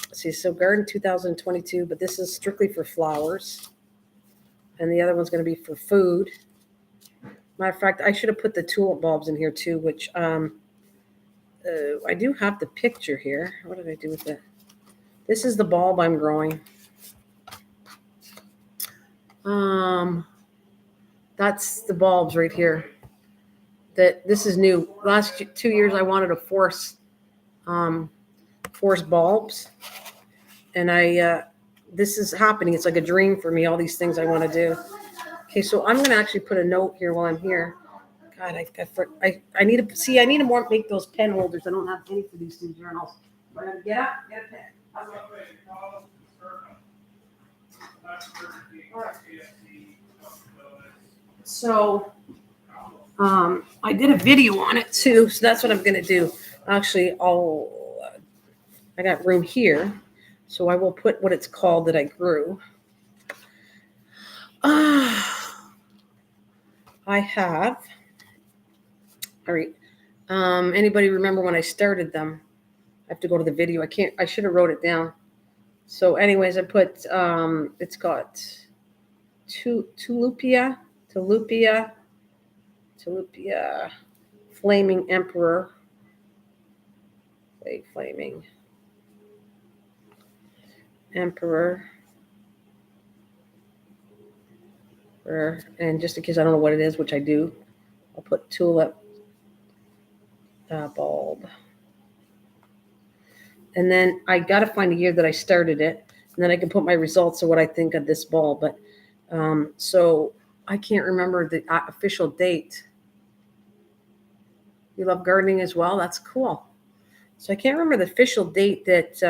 Let's see, so garden 2022, but this is strictly for flowers. And the other one's going to be for food. Matter of fact, I should have put the tulip bulbs in here too, which I do have the picture here. What did I do with it? This is the bulb I'm growing. That's the bulbs right here. This is new. Last 2 years I wanted to force bulbs, and this is happening. It's like a dream for me. All these things I want to do. Okay, so I'm gonna actually put a note here while I'm here. God, I need to see. I need to make those pen holders. I don't have any for these two journals. But I'm gonna get up, get a pen. All right. So, I did a video on it too. So that's what I'm gonna do. Actually, I got room here, so I will put what it's called that I grew. I have. All right. Anybody remember when I started them? I have to go to the video. I should have wrote it down. So anyways, I put, it's got Tulipia, Flaming Emperor, Flaming Emperor, and just in case I don't know what it is, which I do, I'll put Tulip Bulb. And then I got to find a year that I started it, and then I can put my results of what I think of this bulb. But so I can't remember the official date. You love gardening as well? That's cool. So I can't remember the official date that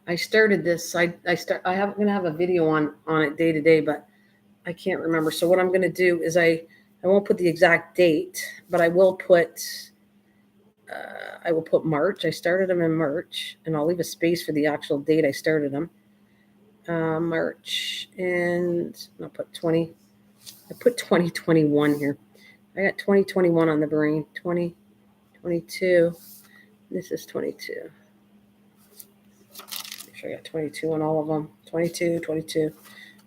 I started this. I'm going to have a video on it day to day, but I can't remember. So what I'm going to do is I won't put the exact date, but I will put March. I started them in March, and I'll leave a space for the actual date I started them. March, and I'll put 20. I put 2021 here. I got 2021 on the brain. 2022. This is 22. Make sure I got 22 on all of them. 22.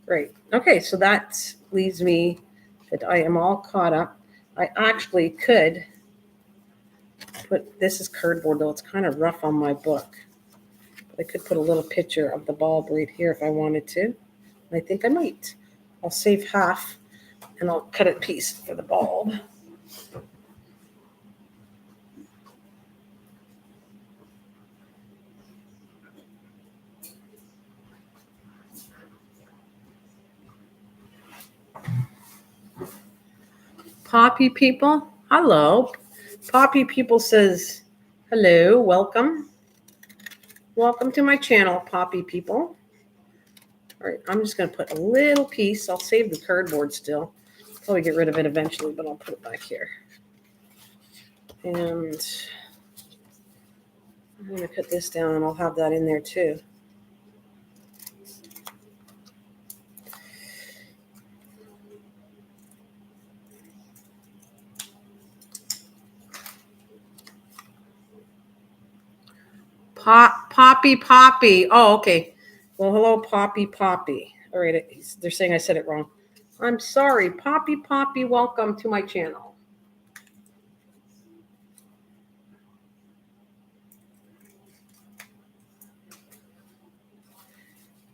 Great. Okay, so that leaves me that I am all caught up. I actually could put, this is cardboard though. It's kind of rough on my book. But I could put a little picture of the bulb right here if I wanted to. I think I might. I'll save half and I'll cut a piece for the bulb. Poppy people, hello. Poppy people says, hello, welcome. Welcome to my channel, Poppy people. All right, I'm just going to put a little piece. I'll save the cardboard still. Probably get rid of it eventually, but I'll put it back here. And I'm going to cut this down, and I'll have that in there too. Poppy. Oh, okay. Well, hello, Poppy. All right, they're saying I said it wrong. I'm sorry. Poppy, welcome to my channel.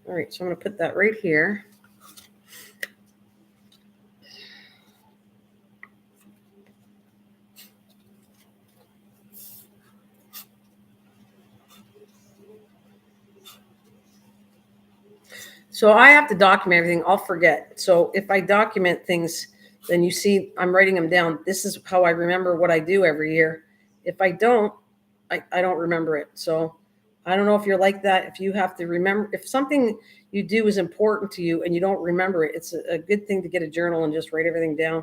All right, so I'm going to put that right here. So I have to document everything. I'll forget. So if I document things, then you see I'm writing them down. This is how I remember what I do every year. If I don't, I don't remember it. So I don't know if you're like that. If you have to remember, if something you do is important to you and you don't remember it, it's a good thing to get a journal and just write everything down.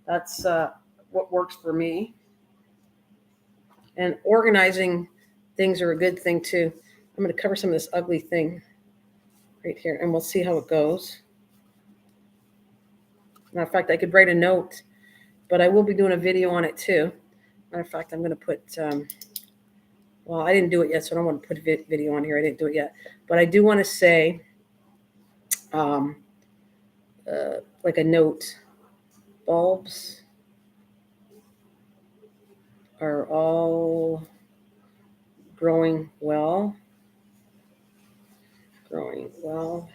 That's what works for me. And organizing things are a good thing too. I'm going to cover some of this ugly thing right here, and we'll see how it goes. Matter of fact, I could write a note, but I will be doing a video on it too. Matter of fact, I'm going to put, well, I didn't do it yet, so I don't want to put a video on here. I didn't do it yet. But I do want to say, like a note, bulbs. are all growing well. Growing well.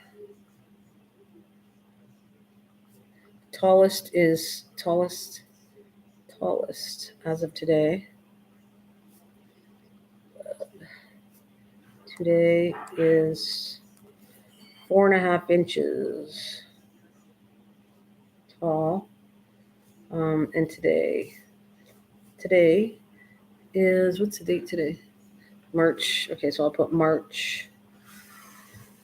Tallest as of today. Today is 4.5 inches tall. And today is, what's the date today? March. Okay, so I'll put March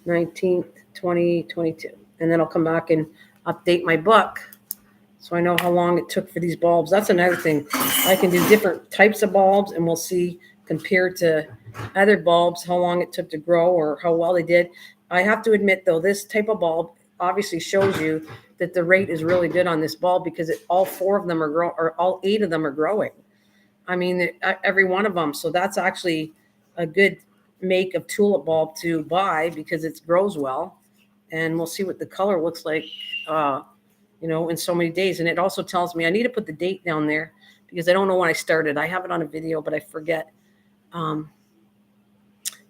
19th, 2022. And then I'll come back and update my book so I know how long it took for these bulbs. That's another thing. I can do different types of bulbs, and we'll see compared to other bulbs how long it took to grow or how well they did. I have to admit, though, this type of bulb obviously shows you that the rate is really good on this bulb because all 4 of them are growing, or all 8 of them are growing. I mean, every one of them. So that's actually a good make of tulip bulb to buy because it grows well. And we'll see what the color looks like, in so many days. And it also tells me I need to put the date down there because I don't know when I started. I have it on a video, but I forget.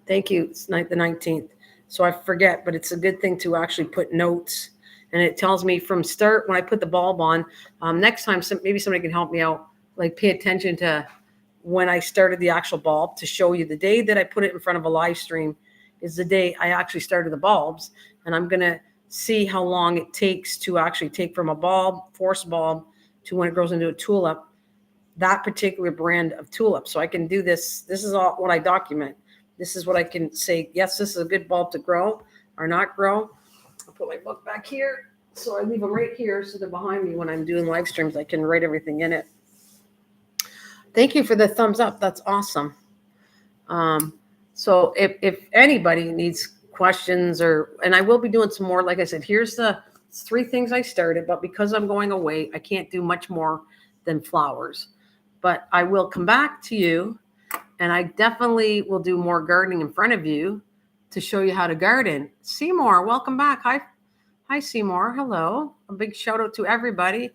Thank you. It's the 19th. So I forget, but it's a good thing to actually put notes. And it tells me from start when I put the bulb on. Next time, maybe somebody can help me out. Like pay attention to when I started the actual bulb to show you the day that I put it in front of a live stream is the day I actually started the bulbs. And I'm going to see how long it takes to actually take from a bulb, force bulb, to when it grows into a tulip, that particular brand of tulip. So I can do this. This is all what I document. This is what I can say, yes, this is a good bulb to grow or not grow. I'll put my book back here. So I leave them right here so they're behind me when I'm doing live streams. I can write everything in it. Thank you for the thumbs up. That's awesome. So if anybody needs questions and I will be doing some more, like I said, here's the 3 things I started, but because I'm going away, I can't do much more than flowers, but I will come back to you and I definitely will do more gardening in front of you to show you how to garden. Seymour, welcome back. Hi, Seymour. Hello. A big shout out to everybody.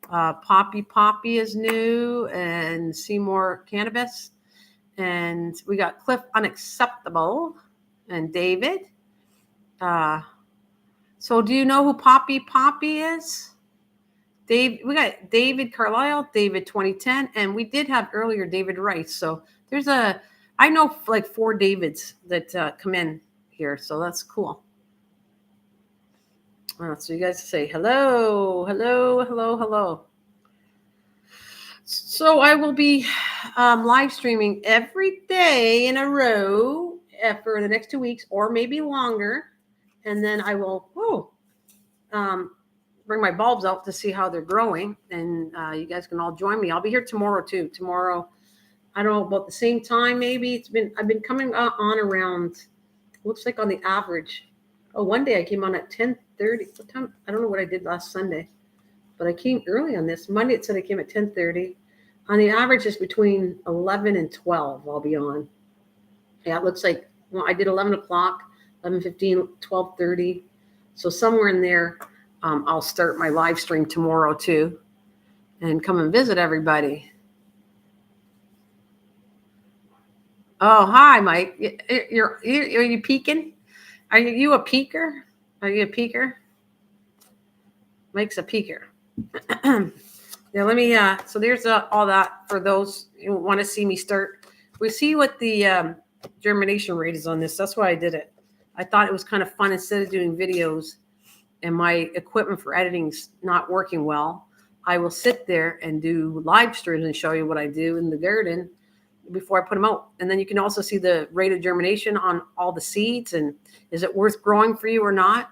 Poppy is new, and Seymour Cannabis. And we got Cliff Unacceptable and David. So do you know who Poppy is? We got David Carlisle, David 2010, and we did have earlier David Rice. So I know like 4 Davids that come in here. So that's cool. So you guys say hello. So I will be live streaming every day in a row for the next 2 weeks or maybe longer. And then I will bring my bulbs out to see how they're growing. And you guys can all join me. I'll be here tomorrow too. Tomorrow, I don't know, about the same time maybe. I've been coming on around, looks like on the average. Oh, one day I came on at 10:30. What time? I don't know what I did last Sunday, but I came early on this. Monday it said I came at 10:30. On the average, it's between 11 and 12 I'll be on. Yeah, it looks like, well, I did 11 o'clock, 11:15, 12:30. So somewhere in there, I'll start my live stream tomorrow too and come and visit everybody. Oh, hi, Mike. Are you peeking? Are you a peeker? Are you a peeker? Mike's a peeker. Yeah, let me, so there's all that for those who want to see me start. We see what the germination rate is on this. That's why I did it. I thought it was kind of fun instead of doing videos and my equipment for editing's not working well. I will sit there and do live streams and show you what I do in the garden before I put them out. And then you can also see the rate of germination on all the seeds and is it worth growing for you or not?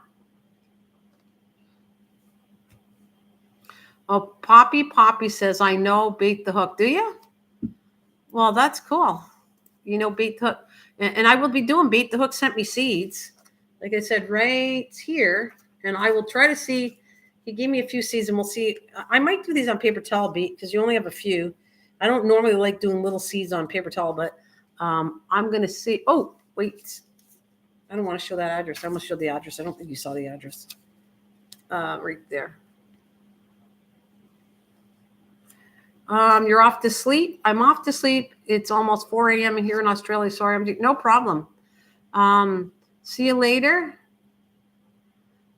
Oh, Poppy says, I know Bait the Hook. Do you? Well, that's cool. You know, Bait the Hook. And I will be doing Bait the Hook sent me seeds. Like I said, right here. And I will try to see. He gave me a few seeds and we'll see. I might do these on paper towel, Bait, because you only have a few. I don't normally like doing little seeds on paper towel, but I'm going to see. Oh, wait. I don't want to show that address. I almost showed the address. I don't think you saw the address. Right there. You're off to sleep? I'm off to sleep. It's almost 4 a.m. here in Australia. Sorry, no problem. See you later.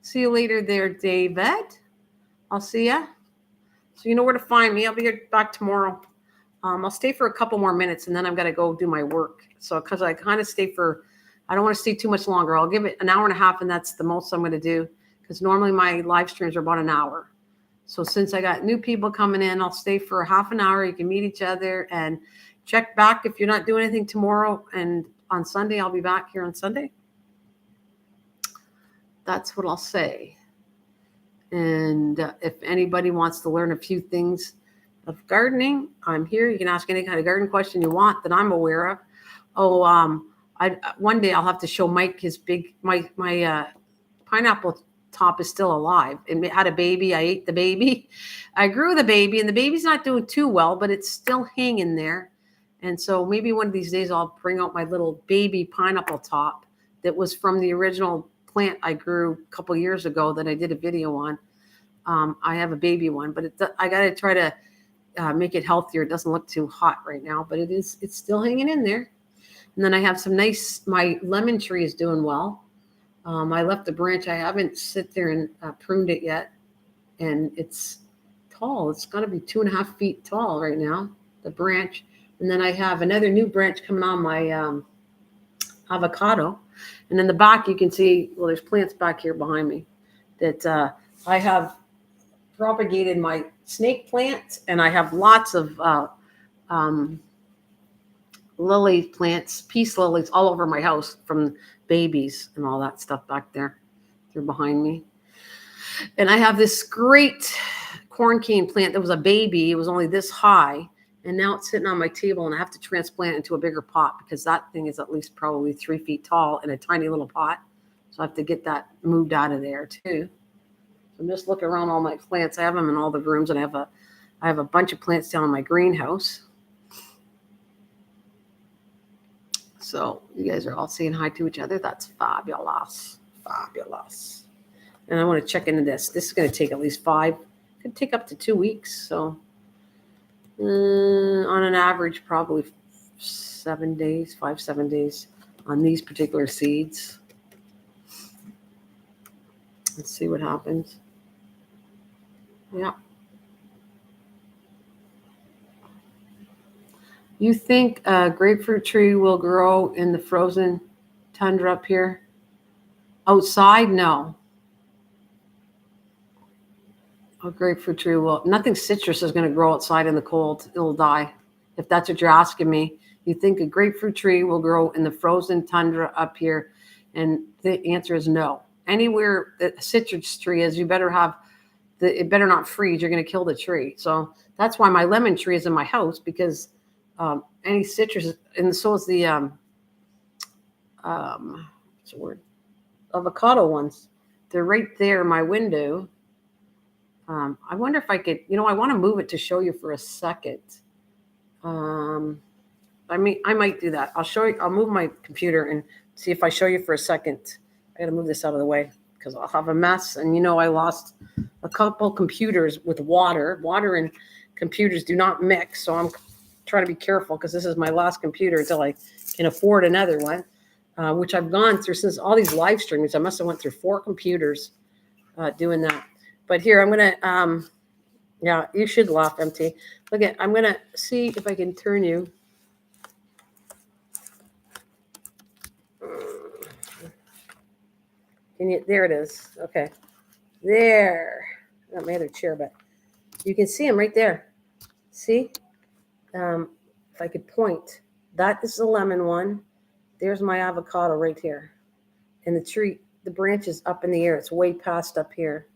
See you later there, David. I'll see ya. So you know where to find me. I'll be back tomorrow. I'll stay for a couple more minutes, and then I've got to go do my work. So because I kind of stay for, I don't want to stay too much longer. I'll give it an hour and a half, and that's the most I'm going to do, because normally my live streams are about an hour. So since I got new people coming in, I'll stay for a half an hour. You can meet each other and check back if you're not doing anything tomorrow. And on Sunday, I'll be back here on Sunday. That's what I'll say. And if anybody wants to learn a few things of gardening, I'm here. You can ask any kind of garden question you want that I'm aware of. One day I'll have to show Mike his my pineapple top is still alive. It had a baby. I ate the baby. I grew the baby, and the baby's not doing too well, but it's still hanging there. And so maybe one of these days I'll bring out my little baby pineapple top that was from the original plant I grew a couple years ago that I did a video on. I have a baby one, but I got to try to make it healthier. It doesn't look too hot right now, but it's still hanging in there. And then I have some my lemon tree is doing well. I left the branch. I haven't sit there and pruned it yet. And it's tall. It's got to be 2.5 feet tall right now, the branch. And then I have another new branch coming on my avocado. And in the back, you can see, well, there's plants back here behind me that I have propagated my snake plant. And I have lots of lily plants, peace lilies all over my house from babies and all that stuff back there. They're behind me. And I have this great corn cane plant that was a baby. It was only this high. And now it's sitting on my table, and I have to transplant it into a bigger pot because that thing is at least probably 3 feet tall in a tiny little pot. So I have to get that moved out of there too. So I'm just looking around all my plants. I have them in all the rooms, and I have a bunch of plants down in my greenhouse. So you guys are all saying hi to each other. That's fabulous. Fabulous. And I want to check into this. This is going to take at least could take up to 2 weeks. So on an average, probably 7 days, 5-7 days on these particular seeds. Let's see what happens. Yeah. You think a grapefruit tree will grow in the frozen tundra up here? Outside? No. A grapefruit tree will. Nothing citrus is going to grow outside in the cold. It'll die. If that's what you're asking me. You think a grapefruit tree will grow in the frozen tundra up here? And the answer is no. Anywhere that a citrus tree is, you better have it better not freeze. You're going to kill the tree. So that's why my lemon tree is in my house, because any citrus, and so is the what's the word? Avocado ones. They're right there in my window. I wonder if I could, I want to move it to show you for a second. I might do that. I'll show you. I'll move my computer and see if I show you for a second. I got to move this out of the way because I'll have a mess. And I lost a couple computers with water. Water and computers do not mix. So I'm trying to be careful because this is my last computer until I can afford another one, which I've gone through since all these live streamings. I must have went through 4 computers doing that. But here, I'm going to, yeah, you should laugh, MT. Look at, I'm going to see if I can turn you. There it is. Okay. There. Not my other chair, but you can see them right there. See? If I could point, that is the lemon one. There's my avocado right here. And the tree, the branch is up in the air. It's way past up here,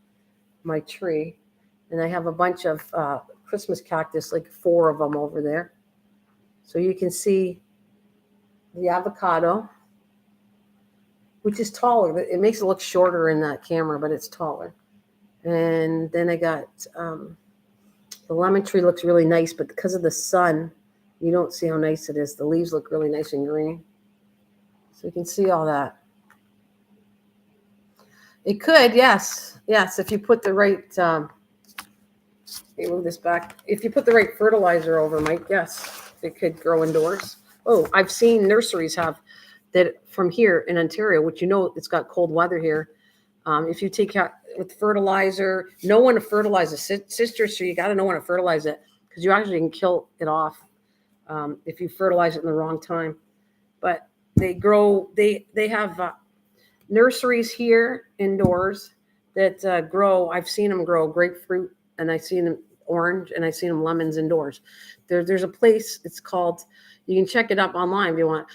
my tree. And I have a bunch of Christmas cactus, like 4 of them over there. So you can see the avocado, which is taller. It makes it look shorter in that camera, but it's taller. And then I got the lemon tree looks really nice, but because of the sun, you don't see how nice it is. The leaves look really nice and green. So you can see all that. It could, yes. Yes, if you put the right Let me move this back. If you put the right fertilizer over, Mike, yes, it could grow indoors. Oh, I've seen nurseries have that from here in Ontario, which it's got cold weather here. If you take out with fertilizer, know when to fertilize a citrus tree, you got to know when to fertilize it because you actually can kill it off if you fertilize it in the wrong time. But they grow. They have nurseries here indoors that grow. I've seen them grow grapefruit, and I've seen them orange, and I've seen them lemons indoors. There's a place. It's called. You can check it up online if you want.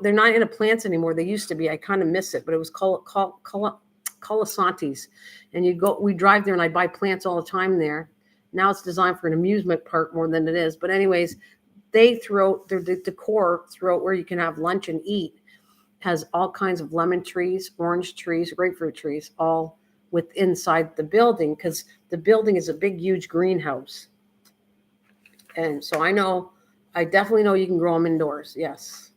They're not into plants anymore. They used to be. I kind of miss it, but it was called Colasantes, and we drive there, and I buy plants all the time there. Now it's designed for an amusement park more than it is. But anyways, they throughout their decor throughout where you can have lunch and eat has all kinds of lemon trees, orange trees, grapefruit trees, all inside the building because the building is a big, huge greenhouse. And so I definitely know you can grow them indoors. Yes.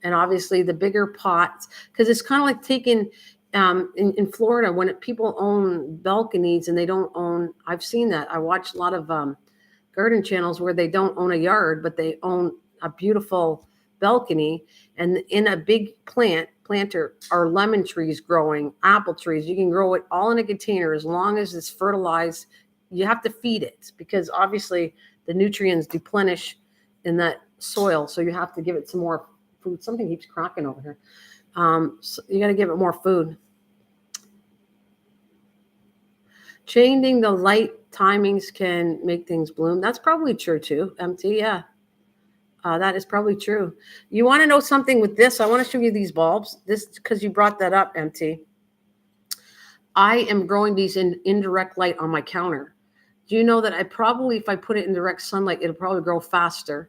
And obviously the bigger pots, because it's kind of like taking in Florida when people own balconies and they don't own. I've seen that. I watch a lot of garden channels where they don't own a yard, but they own a beautiful balcony, and in a big planter are lemon trees growing, apple trees. You can grow it all in a container as long as it's fertilized. You have to feed it because obviously the nutrients deplenish in that soil, so you have to give it some more food. Something keeps cracking over here. So you got to give it more food. Changing the light timings can make things bloom. That's probably true too, MT. Yeah. That is probably true. You want to know something with this? I want to show you these bulbs. This because you brought that up, MT. I am growing these in indirect light on my counter. Do you know that if I put it in direct sunlight, it'll probably grow faster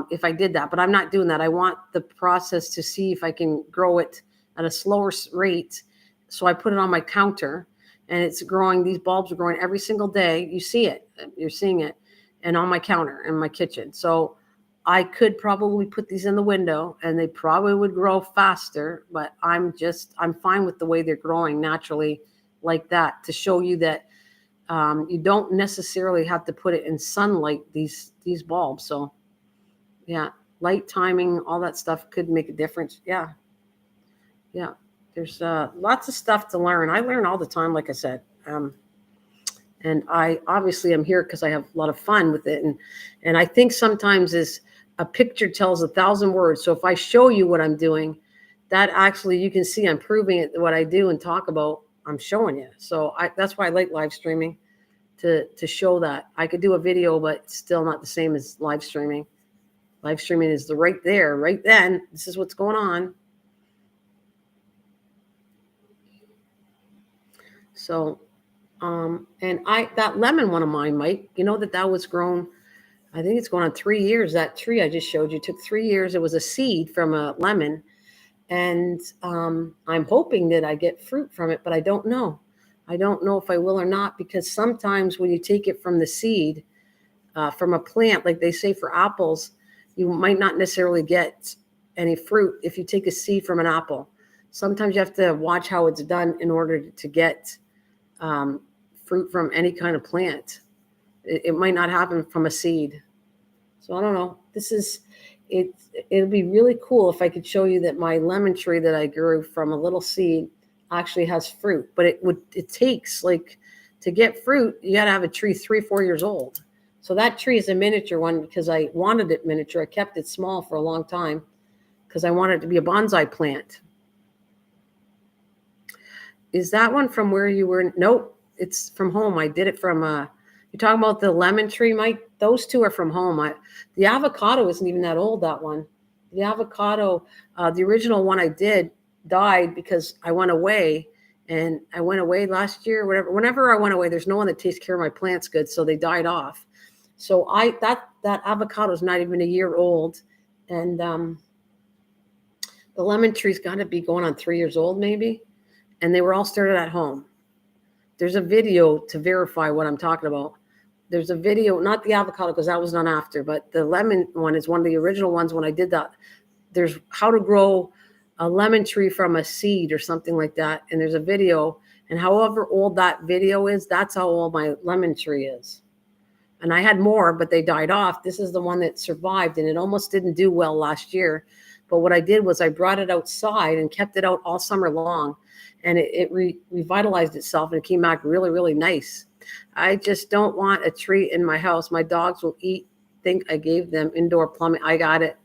if I did that. But I'm not doing that. I want the process to see if I can grow it at a slower rate. So I put it on my counter, and it's growing. These bulbs are growing every single day. You see it. You're seeing it. And on my counter in my kitchen. So I could probably put these in the window and they probably would grow faster, but I'm fine with the way they're growing naturally like that to show you that you don't necessarily have to put it in sunlight, these bulbs. So yeah, light timing, all that stuff could make a difference. Yeah. Yeah. There's lots of stuff to learn. I learn all the time, like I said. And I obviously am here because I have a lot of fun with it. And I think sometimes a picture tells 1,000 words. So if I show you what I'm doing, that actually you can see I'm proving it, what I do and talk about, I'm showing you. So that's why I like live streaming to show that. I could do a video, but it's still not the same as live streaming. Live streaming is right there, right then. This is what's going on. So, and that lemon one of mine, Mike, you know that was grown. I think it's going on 3 years. That tree I just showed you took 3 years. It was a seed from a lemon. And I'm hoping that I get fruit from it, but I don't know. I don't know if I will or not, because sometimes when you take it from the seed, from a plant, like they say for apples, you might not necessarily get any fruit if you take a seed from an apple. Sometimes you have to watch how it's done in order to get fruit from any kind of plant. It might not happen from a seed. So I don't know. It'll be really cool if I could show you that my lemon tree that I grew from a little seed actually has fruit. But it takes, like, to get fruit, you got to have a tree 3 or 4 years old. So that tree is a miniature one because I wanted it miniature. I kept it small for a long time because I wanted it to be a bonsai plant. Is that one from where you were? Nope, it's from home. I did it from you're talking about the lemon tree, Mike? Those two are from home. The avocado isn't even that old, that one. The avocado, the original one I did died because I went away, and I went away last year, whatever. Whenever I went away, there's no one that takes care of my plants good, so they died off. So that avocado is not even a year old, and the lemon tree's got to be going on 3 years old maybe, and they were all started at home. There's a video to verify what I'm talking about. There's a video, not the avocado because that was done after, but the lemon one is one of the original ones when I did that. There's how to grow a lemon tree from a seed or something like that. And there's a video, and however old that video is, that's how old my lemon tree is. And I had more, but they died off. This is the one that survived, and it almost didn't do well last year. But what I did was I brought it outside and kept it out all summer long, and it revitalized itself, and it came back really, really nice. I just don't want a tree in my house. My dogs will think I gave them indoor plumbing. I got it.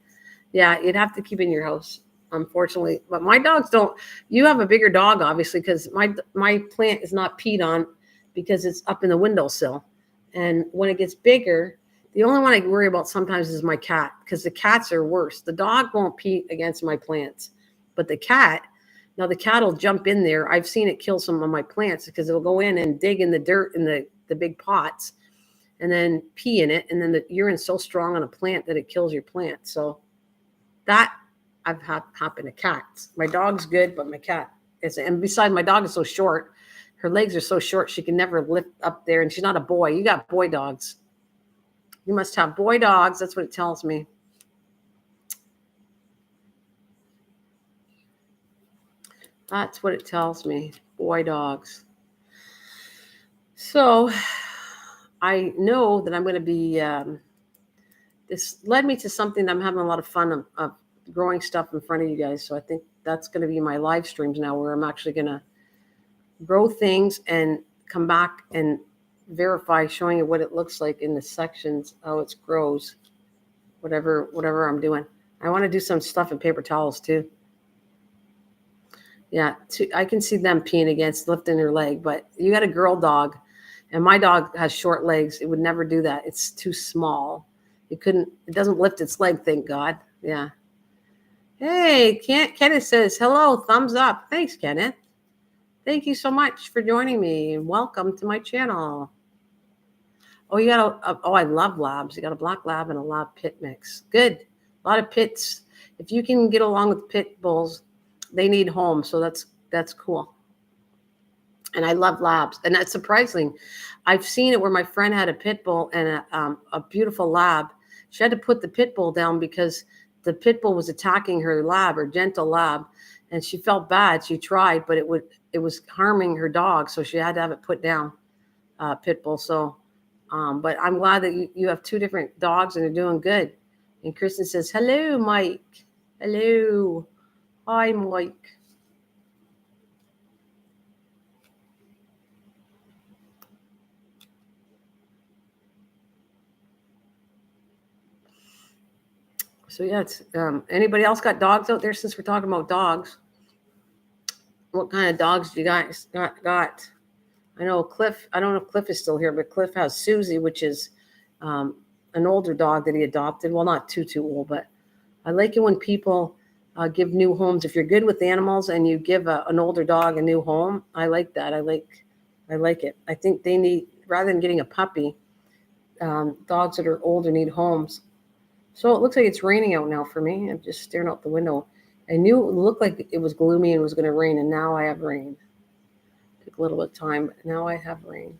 Yeah, you'd have to keep it in your house, unfortunately. But my dogs don't. You have a bigger dog, obviously, because my plant is not peed on because it's up in the windowsill. And when it gets bigger, the only one I worry about sometimes is my cat, because the cats are worse. The dog won't pee against my plants, but the cat will jump in there. I've seen it kill some of my plants because it'll go in and dig in the dirt in the big pots and then pee in it. And then the urine's so strong on a plant that it kills your plant. So that I've happened to cats. My dog's good, but my cat is. And besides, my dog is so short. Her legs are so short, she can never lift up there. And she's not a boy. You got boy dogs. You must have boy dogs. That's what it tells me. That's what it tells me. Boy dogs. So I know that I'm going to be, this led me to something that I'm having a lot of fun of growing stuff in front of you guys. So I think that's going to be my live streams now, where I'm actually going to grow things and come back and verify, showing you what it looks like in the sections, how it grows, whatever I'm doing. I want to do some stuff in paper towels too. Yeah, I can see them peeing against lifting their leg, but you got a girl dog, and my dog has short legs. It would never do that. It's too small. It doesn't lift its leg, thank God. Yeah. Hey, Kenneth says, hello, thumbs up. Thanks, Kenneth. Thank you so much for joining me, and welcome to my channel. Oh, you got I love labs. You got a black lab and a lab pit mix. Good. A lot of pits. If you can get along with pit bulls, they need homes. So that's cool. And I love labs. And that's surprising. I've seen it where my friend had a pit bull and a beautiful lab. She had to put the pit bull down because the pit bull was attacking her lab, her gentle lab. And she felt bad. She tried, but it was harming her dog. So she had to have it put down, pit bull. So, but I'm glad that you have two different dogs and they're doing good. And Kristen says, hello, Mike. Hello. Hi, Mike. So yeah, it's anybody else got dogs out there? Since we're talking about dogs, what kind of dogs do you guys got? I know Cliff. I don't know if Cliff is still here, but Cliff has Susie, which is an older dog that he adopted. Well, not too old, but I like it when people give new homes. If you're good with animals and you give an older dog a new home, I like that. I like it. I think they need, rather than getting a puppy, dogs that are older need homes. So it looks like it's raining out now for me. I'm just staring out the window. I knew it looked like it was gloomy and was going to rain, and now I have rain. Took a little bit of time, but now I have rain.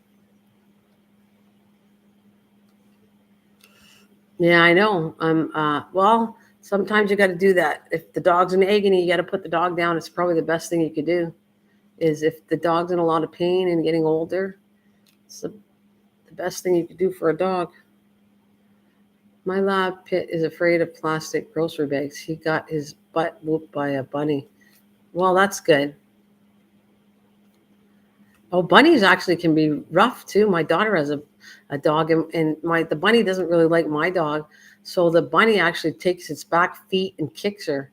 Yeah, I know. Well, sometimes you got to do that. If the dog's in agony, you got to put the dog down. It's probably the best thing you could do. Is if the dog's in a lot of pain and getting older, it's the best thing you could do for a dog. My lab pit is afraid of plastic grocery bags. He got his butt whooped by a bunny. Well, that's good. Oh, bunnies actually can be rough too. My daughter has a dog, and the bunny doesn't really like my dog. So the bunny actually takes its back feet and kicks her.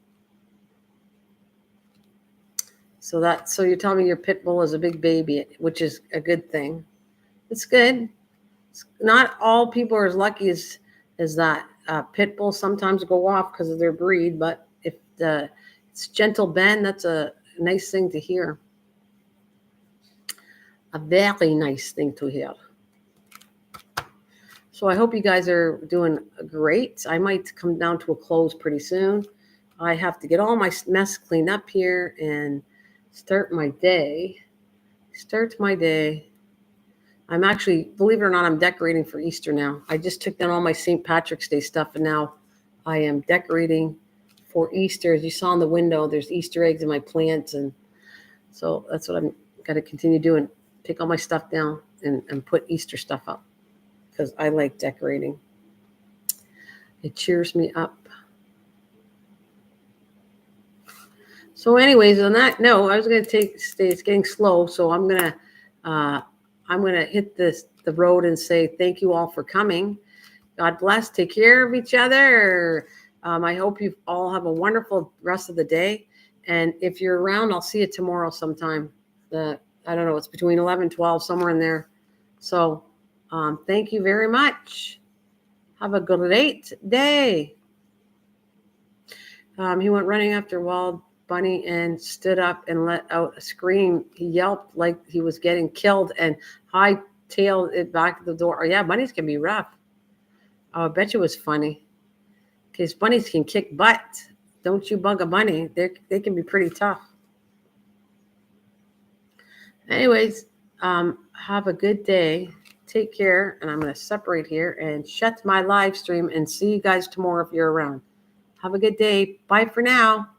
So you're telling me your pit bull is a big baby, which is a good thing. It's good. Not all people are as lucky as that. Pit bulls sometimes go off because of their breed, but if it's gentle Ben, that's a nice thing to hear. A very nice thing to hear. So I hope you guys are doing great. I might come down to a close pretty soon. I have to get all my mess cleaned up here and start my day. I'm actually, believe it or not, I'm decorating for Easter now. I just took down all my St. Patrick's Day stuff, and now I am decorating for Easter. As you saw in the window, there's Easter eggs in my plants. And so that's what I'm going to continue doing. Take all my stuff down and put Easter stuff up because I like decorating. It cheers me up. So anyways, on that note, I was going to it's getting slow. So I'm going to hit the road and say thank you all for coming. God bless. Take care of each other. I hope you all have a wonderful rest of the day. And if you're around, I'll see you tomorrow sometime. I don't know. It's between 11, 12, somewhere in there. So thank you very much. Have a great day. He went running after Wild Bunny and stood up and let out a scream. He yelped like he was getting killed and hightailed it back to the door. Oh, yeah, bunnies can be rough. Oh, I bet you it was funny. Because bunnies can kick butt. Don't you bug a bunny. They can be pretty tough. Anyways, have a good day. Take care. And I'm going to separate here and shut my live stream and see you guys tomorrow if you're around. Have a good day. Bye for now.